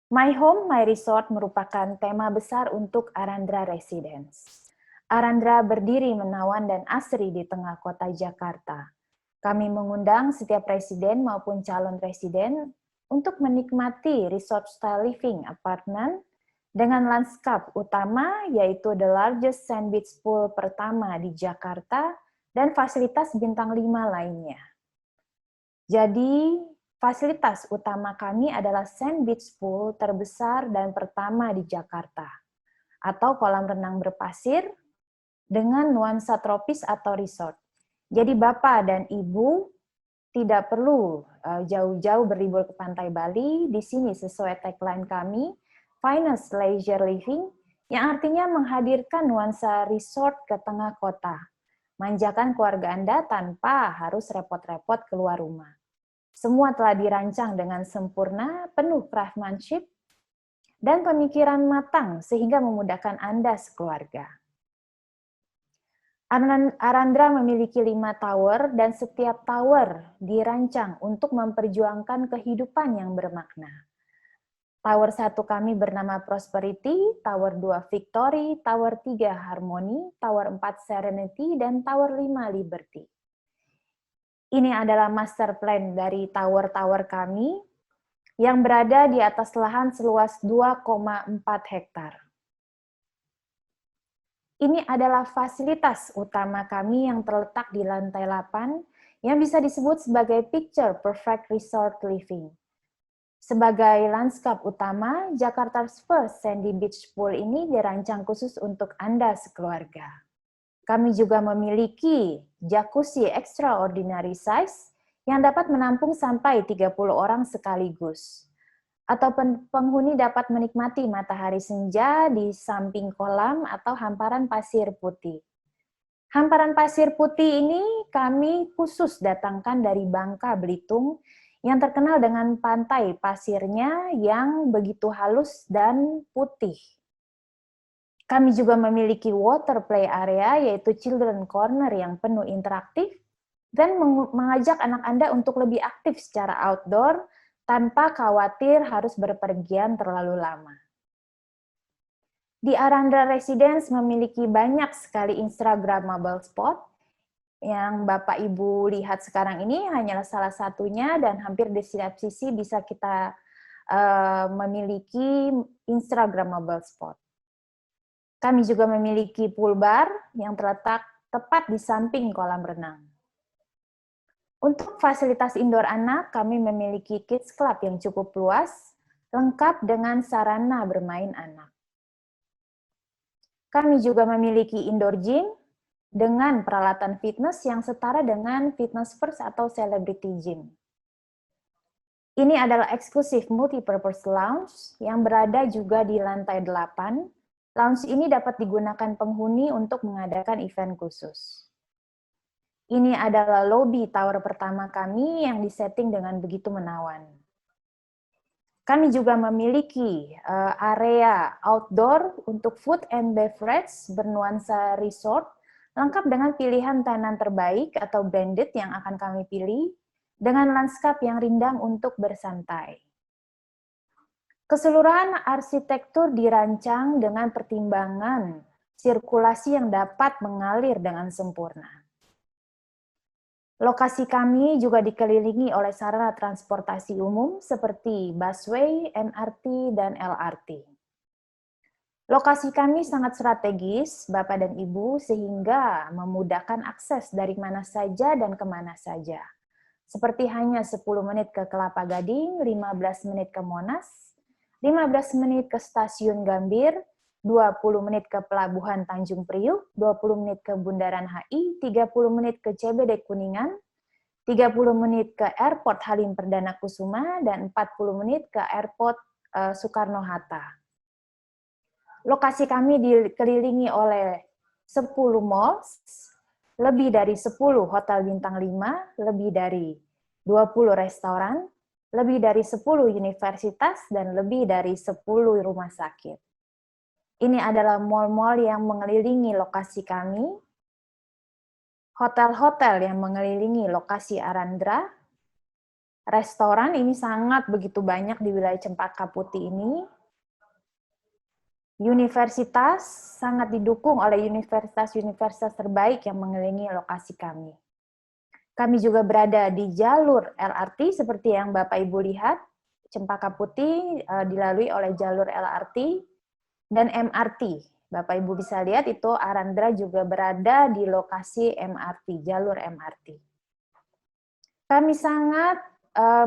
My Home, My Resort merupakan tema besar untuk Arandra Residence. Arandra berdiri menawan dan asri di tengah kota Jakarta. Kami mengundang setiap residen maupun calon residen untuk menikmati resort style living apartment dengan lanskap utama yaitu the largest sand beach pool pertama di Jakarta dan fasilitas bintang 5 lainnya. Jadi, fasilitas utama kami adalah sand beach pool terbesar dan pertama di Jakarta, atau kolam renang berpasir dengan nuansa tropis atau resort. Jadi Bapak dan Ibu tidak perlu jauh-jauh berlibur ke pantai Bali, di sini sesuai tagline kami, Finest Leisure Living, yang artinya menghadirkan nuansa resort ke tengah kota. Manjakan keluarga Anda tanpa harus repot-repot keluar rumah. Semua telah dirancang dengan sempurna, penuh craftsmanship, dan pemikiran matang sehingga memudahkan Anda sekeluarga. Arandra memiliki 5 tower dan setiap tower dirancang untuk memperjuangkan kehidupan yang bermakna. Tower 1 kami bernama Prosperity, Tower 2 Victory, Tower 3 Harmony, Tower 4 Serenity, dan Tower 5 Liberty. Ini adalah master plan dari tower-tower kami yang berada di atas lahan seluas 2,4 hektar. Ini adalah fasilitas utama kami yang terletak di lantai 8 yang bisa disebut sebagai picture perfect resort living. Sebagai lanskap utama, Jakarta's first sandy beach pool ini dirancang khusus untuk Anda sekeluarga. Kami juga memiliki jacuzzi extraordinary size yang dapat menampung sampai 30 orang sekaligus. Atau penghuni dapat menikmati matahari senja di samping kolam atau hamparan pasir putih. Hamparan pasir putih ini kami khusus datangkan dari Bangka Belitung yang terkenal dengan pantai pasirnya yang begitu halus dan putih. Kami juga memiliki water play area yaitu children corner yang penuh interaktif dan mengajak anak Anda untuk lebih aktif secara outdoor tanpa khawatir harus berpergian terlalu lama. Di Arandra Residence memiliki banyak sekali Instagramable spot. Yang Bapak Ibu lihat sekarang ini hanyalah salah satunya dan hampir di setiap sisi bisa kita memiliki Instagramable spot. Kami juga memiliki pool bar yang terletak tepat di samping kolam renang. Untuk fasilitas indoor anak, kami memiliki kids club yang cukup luas, lengkap dengan sarana bermain anak. Kami juga memiliki indoor gym dengan peralatan fitness yang setara dengan Fitness First atau Celebrity Gym. Ini adalah eksklusif multipurpose lounge yang berada juga di lantai 8. Lounge ini dapat digunakan penghuni untuk mengadakan event khusus. Ini adalah lobby tower pertama kami yang disetting dengan begitu menawan. Kami juga memiliki area outdoor untuk food and beverage bernuansa resort lengkap dengan pilihan tenan terbaik atau branded yang akan kami pilih, dengan lanskap yang rindang untuk bersantai. Keseluruhan arsitektur dirancang dengan pertimbangan sirkulasi yang dapat mengalir dengan sempurna. Lokasi kami juga dikelilingi oleh sarana transportasi umum seperti busway, MRT, dan LRT. Lokasi kami sangat strategis, Bapak dan Ibu, sehingga memudahkan akses dari mana saja dan kemana saja. Seperti hanya 10 menit ke Kelapa Gading, 15 menit ke Monas, 15 menit ke Stasiun Gambir, 20 menit ke Pelabuhan Tanjung Priuk, 20 menit ke Bundaran HI, 30 menit ke CBD Kuningan, 30 menit ke Airport Halim Perdana Kusuma, dan 40 menit ke Airport Soekarno-Hatta. Lokasi kami dikelilingi oleh 10 malls, lebih dari 10 hotel bintang 5, lebih dari 20 restoran, lebih dari 10 universitas, dan lebih dari 10 rumah sakit. Ini adalah mal-mal yang mengelilingi lokasi kami, hotel-hotel yang mengelilingi lokasi Arandra, restoran ini sangat begitu banyak di wilayah Cempaka Putih ini. Universitas sangat didukung oleh universitas-universitas terbaik yang mengelilingi lokasi kami. Kami juga berada di jalur LRT seperti yang Bapak Ibu lihat, Cempaka Putih dilalui oleh jalur LRT dan MRT. Bapak Ibu bisa lihat itu Arandra juga berada di lokasi MRT, jalur MRT. Kami sangat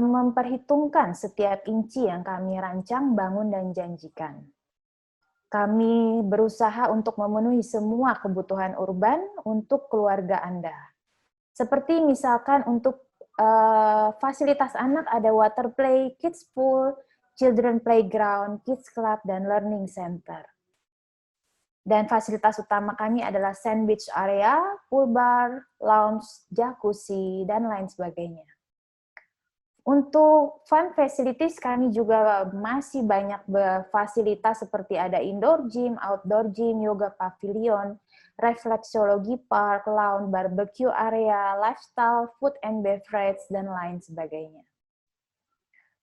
memperhitungkan setiap inci yang kami rancang, bangun, dan janjikan. Kami berusaha untuk memenuhi semua kebutuhan urban untuk keluarga Anda. Seperti misalkan untuk fasilitas anak ada water play, kids pool, children playground, kids club, dan learning center. Dan fasilitas utama kami adalah sandwich area, pool bar, lounge, jacuzzi, dan lain sebagainya. Untuk fun facilities kami juga masih banyak fasilitas seperti ada indoor gym, outdoor gym, yoga pavilion, refleksologi park, lounge, barbecue area, lifestyle, food and beverage, dan lain sebagainya.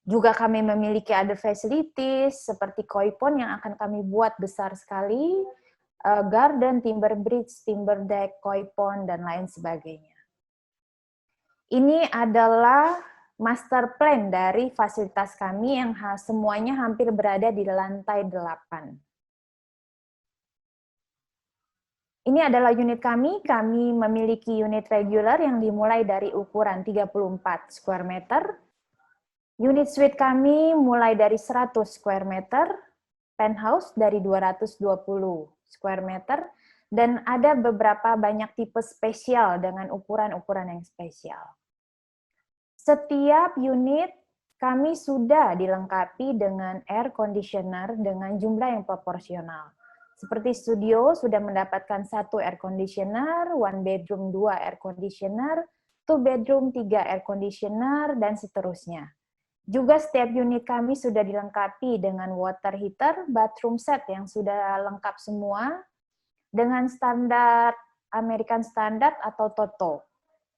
Juga kami memiliki other facilities seperti koi pond yang akan kami buat besar sekali, garden, timber bridge, timber deck, koi pond, dan lain sebagainya. Ini adalah master plan dari fasilitas kami yang semuanya hampir berada di lantai 8. Ini adalah unit kami memiliki unit regular yang dimulai dari ukuran 34 square meter, unit suite kami mulai dari 100 square meter, penthouse dari 220 square meter, dan ada beberapa banyak tipe spesial dengan ukuran-ukuran yang spesial. Setiap unit kami sudah dilengkapi dengan air conditioner dengan jumlah yang proporsional. Seperti studio sudah mendapatkan 1 air conditioner, 1 bedroom 2 air conditioner, 2 bedroom 3 air conditioner, dan seterusnya. Juga setiap unit kami sudah dilengkapi dengan water heater, bathroom set yang sudah lengkap semua, dengan standar American Standard atau TOTO.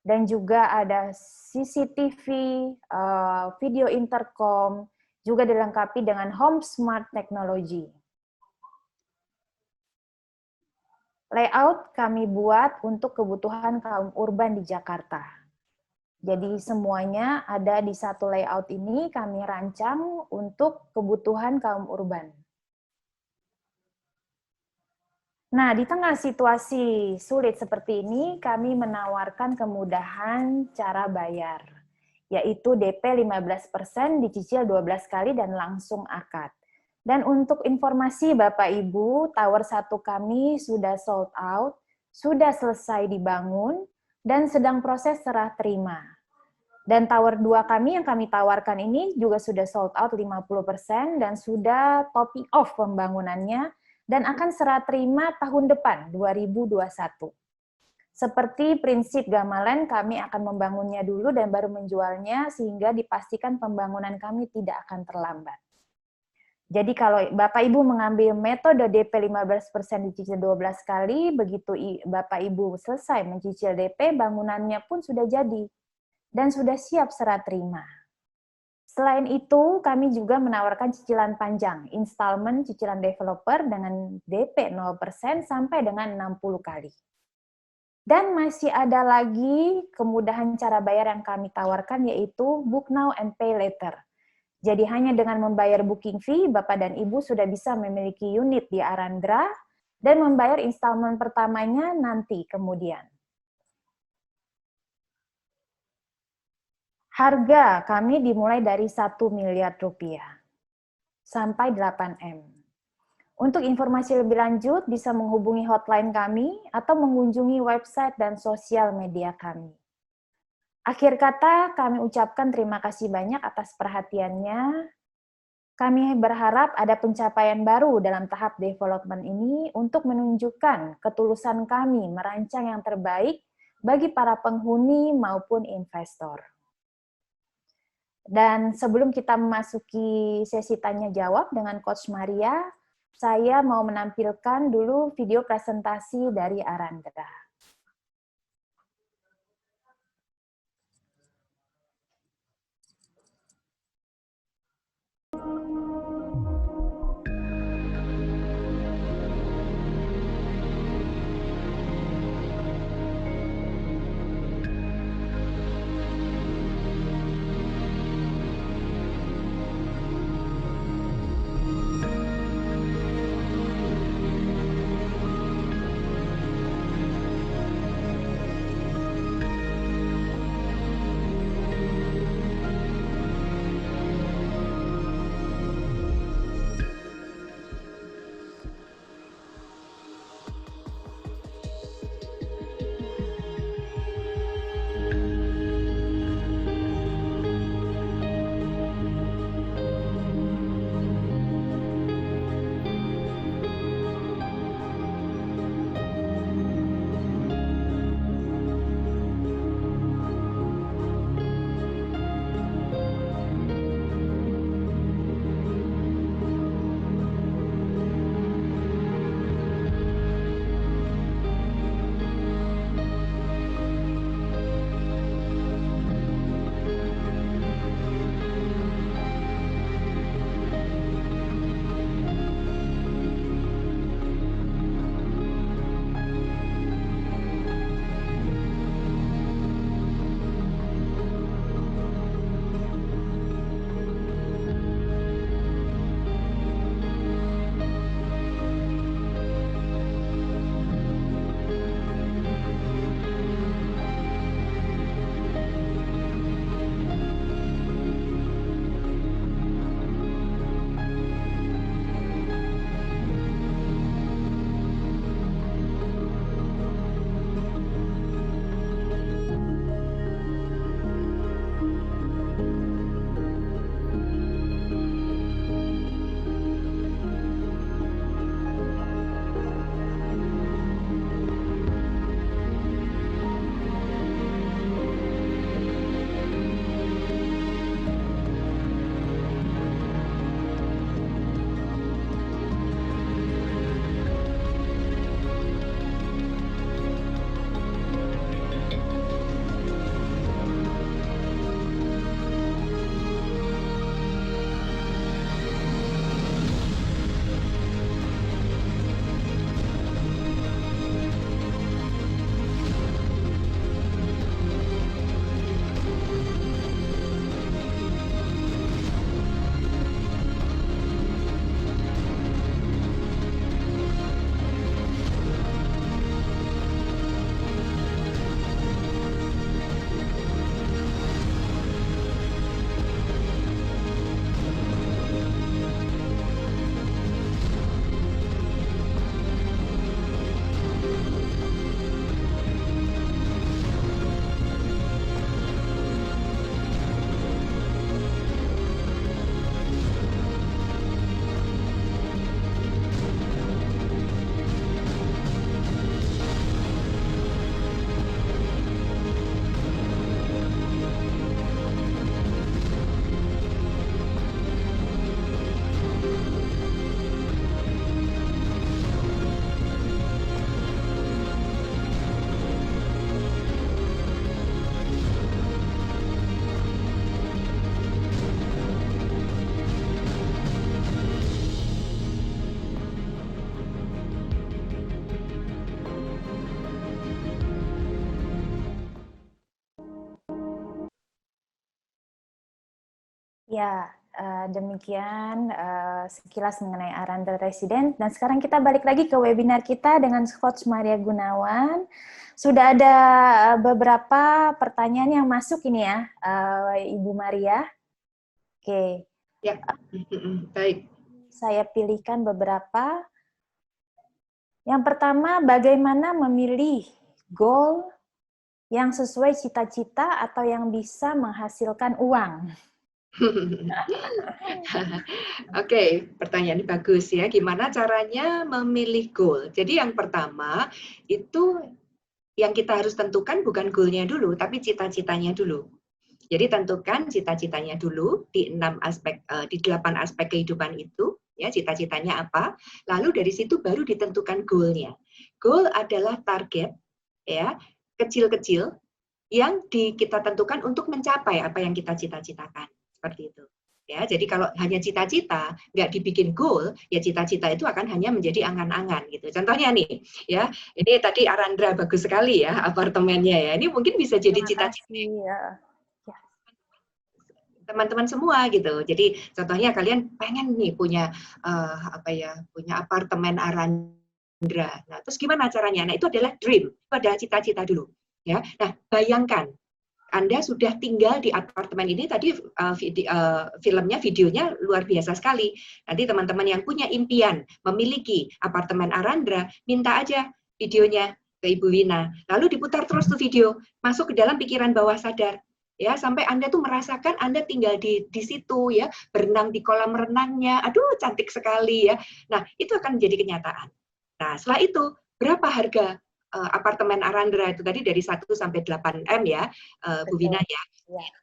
Dan juga ada CCTV, video intercom, juga dilengkapi dengan home smart technology. Layout kami buat untuk kebutuhan kaum urban di Jakarta. Jadi semuanya ada di satu layout ini kami rancang untuk kebutuhan kaum urban. Nah, di tengah situasi sulit seperti ini, kami menawarkan kemudahan cara bayar, yaitu DP 15%, dicicil 12 kali, dan langsung akad. Dan untuk informasi Bapak Ibu, Tower 1 kami sudah sold out, sudah selesai dibangun, dan sedang proses serah terima. Dan Tower 2 kami yang kami tawarkan ini juga sudah sold out 50% dan sudah topping off pembangunannya, dan akan serah terima tahun depan, 2021. Seperti prinsip Gamelan, kami akan membangunnya dulu dan baru menjualnya, sehingga dipastikan pembangunan kami tidak akan terlambat. Jadi kalau Bapak Ibu mengambil metode DP 15% dicicil 12 kali, begitu Bapak Ibu selesai mencicil DP, bangunannya pun sudah jadi dan sudah siap serah terima. Selain itu, kami juga menawarkan cicilan panjang, installment cicilan developer dengan DP 0% sampai dengan 60 kali. Dan masih ada lagi kemudahan cara bayar yang kami tawarkan, yaitu Book Now and Pay Later. Jadi hanya dengan membayar booking fee, Bapak dan Ibu sudah bisa memiliki unit di Arandra dan membayar installment pertamanya nanti kemudian. Harga kami dimulai dari 1 miliar rupiah sampai 8M. Untuk informasi lebih lanjut bisa menghubungi hotline kami atau mengunjungi website dan sosial media kami. Akhir kata, kami ucapkan terima kasih banyak atas perhatiannya. Kami berharap ada pencapaian baru dalam tahap development ini untuk menunjukkan ketulusan kami merancang yang terbaik bagi para penghuni maupun investor. Dan sebelum kita memasuki sesi tanya-jawab dengan Coach Maria, saya mau menampilkan dulu video presentasi dari Arandra. Ya, demikian sekilas mengenai Arandra Resident. Dan sekarang kita balik lagi ke webinar kita dengan Coach Maria Gunawan. Sudah ada beberapa pertanyaan yang masuk ini ya, Ibu Maria. Oke. Ya, baik. Saya pilihkan beberapa. Yang pertama, bagaimana memilih goal yang sesuai cita-cita atau yang bisa menghasilkan uang? Oke, pertanyaan ini bagus ya. Gimana caranya memilih goal? Jadi yang pertama itu yang kita harus tentukan bukan goalnya dulu, tapi cita-citanya dulu. Jadi tentukan cita-citanya dulu di 8 aspek kehidupan itu, ya cita-citanya apa. Lalu dari situ baru ditentukan goalnya. Goal adalah target, ya kecil-kecil yang kita tentukan untuk mencapai apa yang kita cita-citakan. Seperti itu. Ya, jadi kalau hanya cita-cita, nggak dibikin goal, ya cita-cita itu akan hanya menjadi angan-angan gitu. Contohnya nih, ya, ini tadi Arandra bagus sekali ya apartemennya ya. Ini mungkin bisa jadi cita-cita teman-teman semua gitu. Jadi contohnya kalian pengen nih punya punya apartemen Arandra. Nah, terus gimana caranya? Nah, itu adalah dream, itu adalah cita-cita dulu. Ya, nah bayangkan Anda sudah tinggal di apartemen ini tadi videonya luar biasa sekali. Nanti teman-teman yang punya impian memiliki apartemen Arandra, minta aja videonya ke Ibu Wina. Lalu diputar terus tuh video, masuk ke dalam pikiran bawah sadar. Ya, sampai Anda tuh merasakan Anda tinggal di situ ya, berenang di kolam renangnya. Aduh, cantik sekali ya. Nah, itu akan menjadi kenyataan. Nah, setelah itu berapa harga apartemen Arandra itu tadi dari 1 sampai 8 M ya, Bu Wina ya.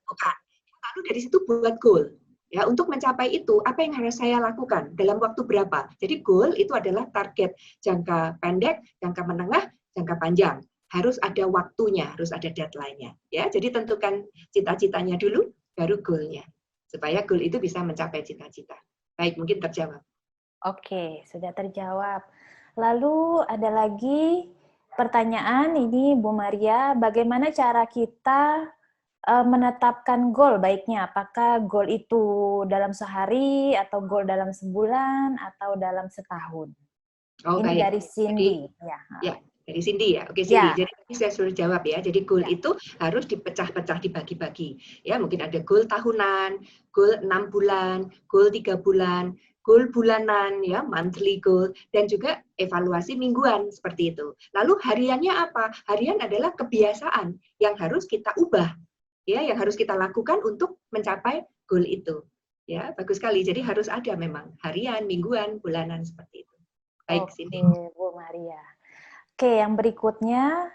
Bukan. Lalu dari situ buat goal. Ya, untuk mencapai itu, apa yang harus saya lakukan dalam waktu berapa? Jadi goal itu adalah target jangka pendek, jangka menengah, jangka panjang. Harus ada waktunya, harus ada deadline-nya. Ya, jadi tentukan cita-citanya dulu, baru goal-nya. Supaya goal itu bisa mencapai cita-cita. Baik, mungkin terjawab. Oke, sudah terjawab. Lalu ada lagi pertanyaan ini Bu Maria, bagaimana cara kita menetapkan goal baiknya? Apakah goal itu dalam sehari atau goal dalam sebulan atau dalam setahun? Oh, ini baik. dari Cindy. Ya, dari Cindy ya. Oke, Cindy. Jadi saya suruh jawab ya. Jadi goal itu harus dipecah-pecah, dibagi-bagi. Ya, mungkin ada goal tahunan, goal 6 bulan, goal 3 bulan, goal bulanan ya, monthly goal, dan juga evaluasi mingguan seperti itu. Lalu hariannya apa? Harian adalah kebiasaan yang harus kita ubah. Ya, yang harus kita lakukan untuk mencapai goal itu. Ya, bagus sekali. Jadi harus ada memang harian, mingguan, bulanan seperti itu. Baik, Cindy. Bu Maria. Oke, yang berikutnya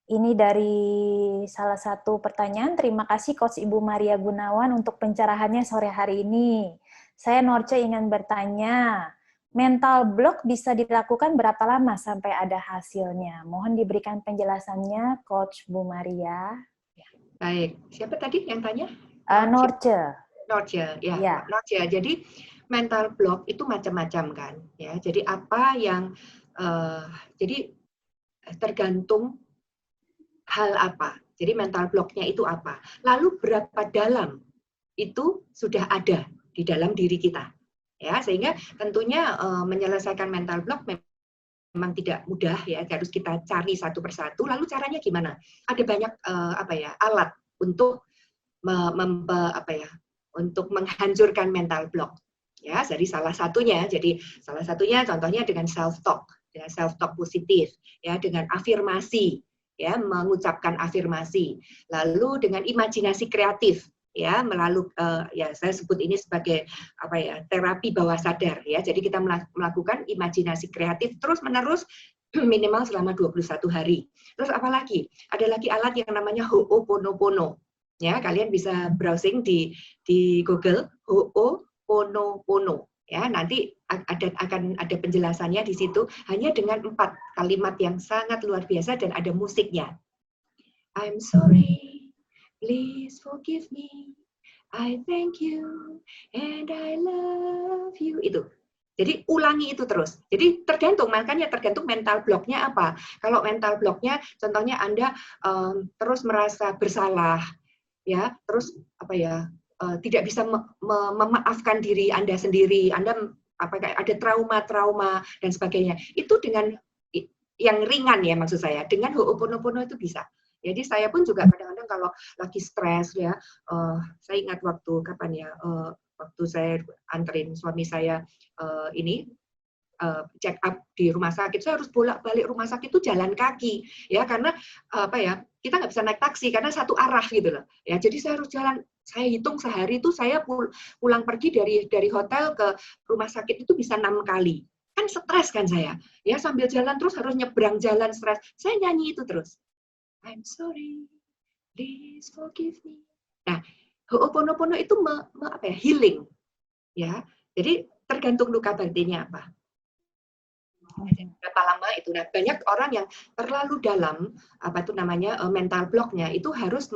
ini dari salah satu pertanyaan. Terima kasih Coach Ibu Maria Gunawan untuk pencerahannya sore hari ini. Saya Norce ingin bertanya, mental block bisa dilakukan berapa lama sampai ada hasilnya? Mohon diberikan penjelasannya, Coach Bu Maria. Baik, siapa tadi yang tanya? Norce. Norce, ya. Norce. Jadi mental block itu macam-macam kan, ya. Jadi apa yang jadi tergantung hal apa. Jadi mental block-nya itu apa. Lalu berapa dalam itu sudah ada di dalam diri kita. Ya, sehingga tentunya menyelesaikan mental block memang tidak mudah ya, harus kita cari satu persatu. Lalu caranya gimana? Ada banyak alat untuk untuk menghancurkan mental block. Ya, jadi salah satunya contohnya dengan self talk, dengan self talk positif, ya, dengan afirmasi, ya, mengucapkan afirmasi. Lalu dengan imajinasi kreatif, ya, melalui ya saya sebut ini sebagai terapi bawah sadar ya. Jadi kita melakukan imajinasi kreatif terus-menerus minimal selama 21 hari. Terus apalagi? Ada lagi alat yang namanya Ho'oponopono. Ya, kalian bisa browsing di Google Ho'oponopono. Ya, nanti akan ada penjelasannya di situ hanya dengan 4 kalimat yang sangat luar biasa dan ada musiknya. I'm sorry, please forgive me. I thank you and I love you. Itu. Jadi ulangi itu terus. Jadi makanya tergantung mental block-nya apa. Kalau mental block-nya contohnya Anda terus merasa bersalah, ya, terus apa ya, tidak bisa memaafkan diri Anda sendiri, Anda ada trauma-trauma dan sebagainya. Itu dengan yang ringan ya maksud saya, dengan Ho'oponopono itu bisa. Jadi saya pun juga kadang-kadang kalau lagi stres ya, saya ingat waktu kapan ya, waktu saya anterin suami saya ini check up di rumah sakit, saya harus bolak-balik rumah sakit itu jalan kaki ya, karena apa ya, kita nggak bisa naik taksi karena satu arah gitu loh ya, jadi saya harus jalan. Saya hitung sehari itu saya pulang pergi dari hotel ke rumah sakit itu bisa 6 kali, kan stres kan saya ya, sambil jalan terus harus nyebrang jalan, stres. Saya nyanyi itu terus, I'm sorry, please forgive me. Nah, Ho'oponopono itu apa ya, healing ya, jadi tergantung luka batinnya apa. Berapa lama itu. Nah, banyak orang yang terlalu dalam apa itu namanya mental blocknya itu harus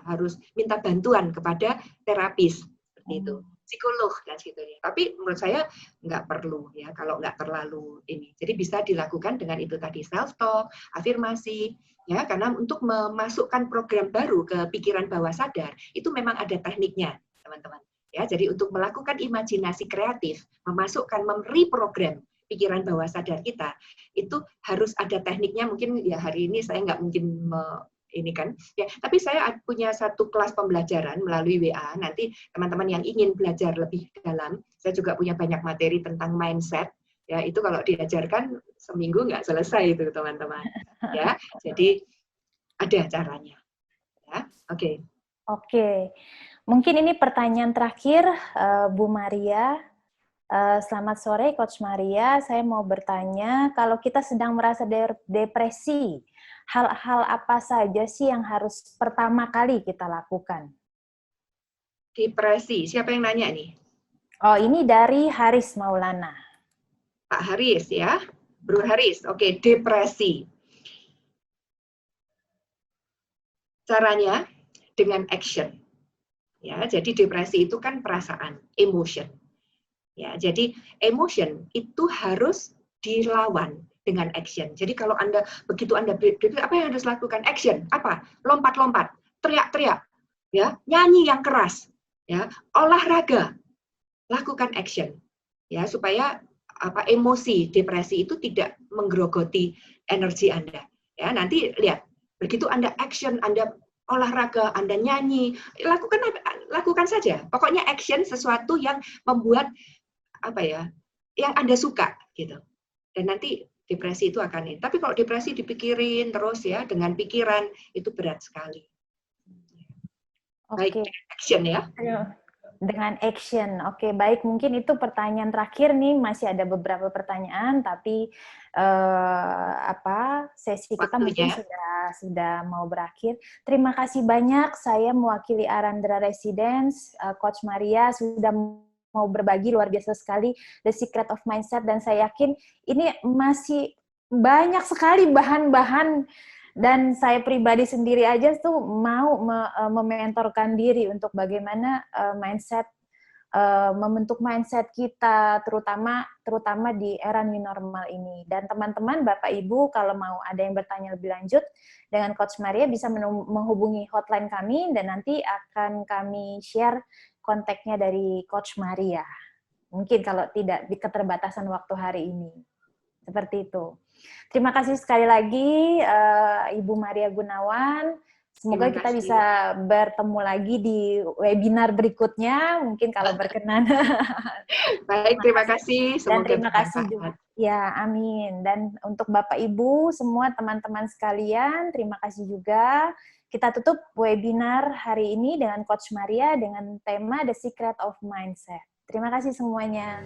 harus minta bantuan kepada terapis seperti itu, psikolog dan sebagainya. Tapi menurut saya nggak perlu ya kalau nggak terlalu ini. Jadi bisa dilakukan dengan itu tadi, self talk, afirmasi ya, karena untuk memasukkan program baru ke pikiran bawah sadar itu memang ada tekniknya, teman-teman. Ya, jadi untuk melakukan imajinasi kreatif, memasukkan, mereprogram pikiran bawah sadar kita, itu harus ada tekniknya. Mungkin ya hari ini saya nggak mungkin ini kan ya, tapi saya punya satu kelas pembelajaran melalui WA. Nanti teman-teman yang ingin belajar lebih dalam, saya juga punya banyak materi tentang mindset ya, itu kalau diajarkan seminggu nggak selesai itu teman-teman ya, jadi ada caranya ya. Oke. Mungkin ini pertanyaan terakhir, Bu Maria. Selamat sore, Coach Maria. Saya mau bertanya, kalau kita sedang merasa depresi, hal-hal apa saja sih yang harus pertama kali kita lakukan? Depresi, siapa yang nanya nih? Oh, ini dari Haris Maulana. Pak Haris ya, Bro Haris. Oke, depresi. Caranya dengan action. Ya, jadi depresi itu kan perasaan, emotion. Ya, jadi emotion itu harus dilawan dengan action. Jadi kalau begitu Anda apa yang harus lakukan? Action. Apa? Lompat-lompat, teriak-teriak, ya, nyanyi yang keras, ya, olahraga, lakukan action, ya, supaya emosi depresi itu tidak menggerogoti energi Anda. Ya, nanti lihat, begitu Anda action, Anda olahraga, Anda nyanyi, lakukan saja. Pokoknya action, sesuatu yang membuat yang Anda suka gitu. Dan nanti depresi itu akan ini. Tapi kalau depresi dipikirin terus ya, dengan pikiran itu berat sekali. Baik, action ya. Dengan action. Oke, baik. Mungkin itu pertanyaan terakhir nih. Masih ada beberapa pertanyaan, tapi sesi kita mungkin sudah mau berakhir. Terima kasih banyak. Saya mewakili Arandra Residence, Coach Maria sudah mau berbagi, luar biasa sekali, The Secret of Mindset, dan saya yakin ini masih banyak sekali bahan-bahan, dan saya pribadi sendiri aja tuh mau mementorkan diri untuk bagaimana membentuk mindset kita, terutama di era new normal ini. Dan teman-teman, Bapak Ibu, kalau mau ada yang bertanya lebih lanjut dengan Coach Maria, bisa menghubungi hotline kami, dan nanti akan kami share kontaknya dari Coach Maria. Mungkin kalau tidak di keterbatasan waktu hari ini. Seperti itu. Terima kasih sekali lagi, Ibu Maria Gunawan. Semoga kita bisa bertemu lagi di webinar berikutnya, mungkin kalau berkenan. Baik, terima kasih. Dan terima kasih juga. Ya, amin. Dan untuk Bapak Ibu, semua teman-teman sekalian, terima kasih juga. Kita tutup webinar hari ini dengan Coach Maria dengan tema The Secret of Mindset. Terima kasih semuanya.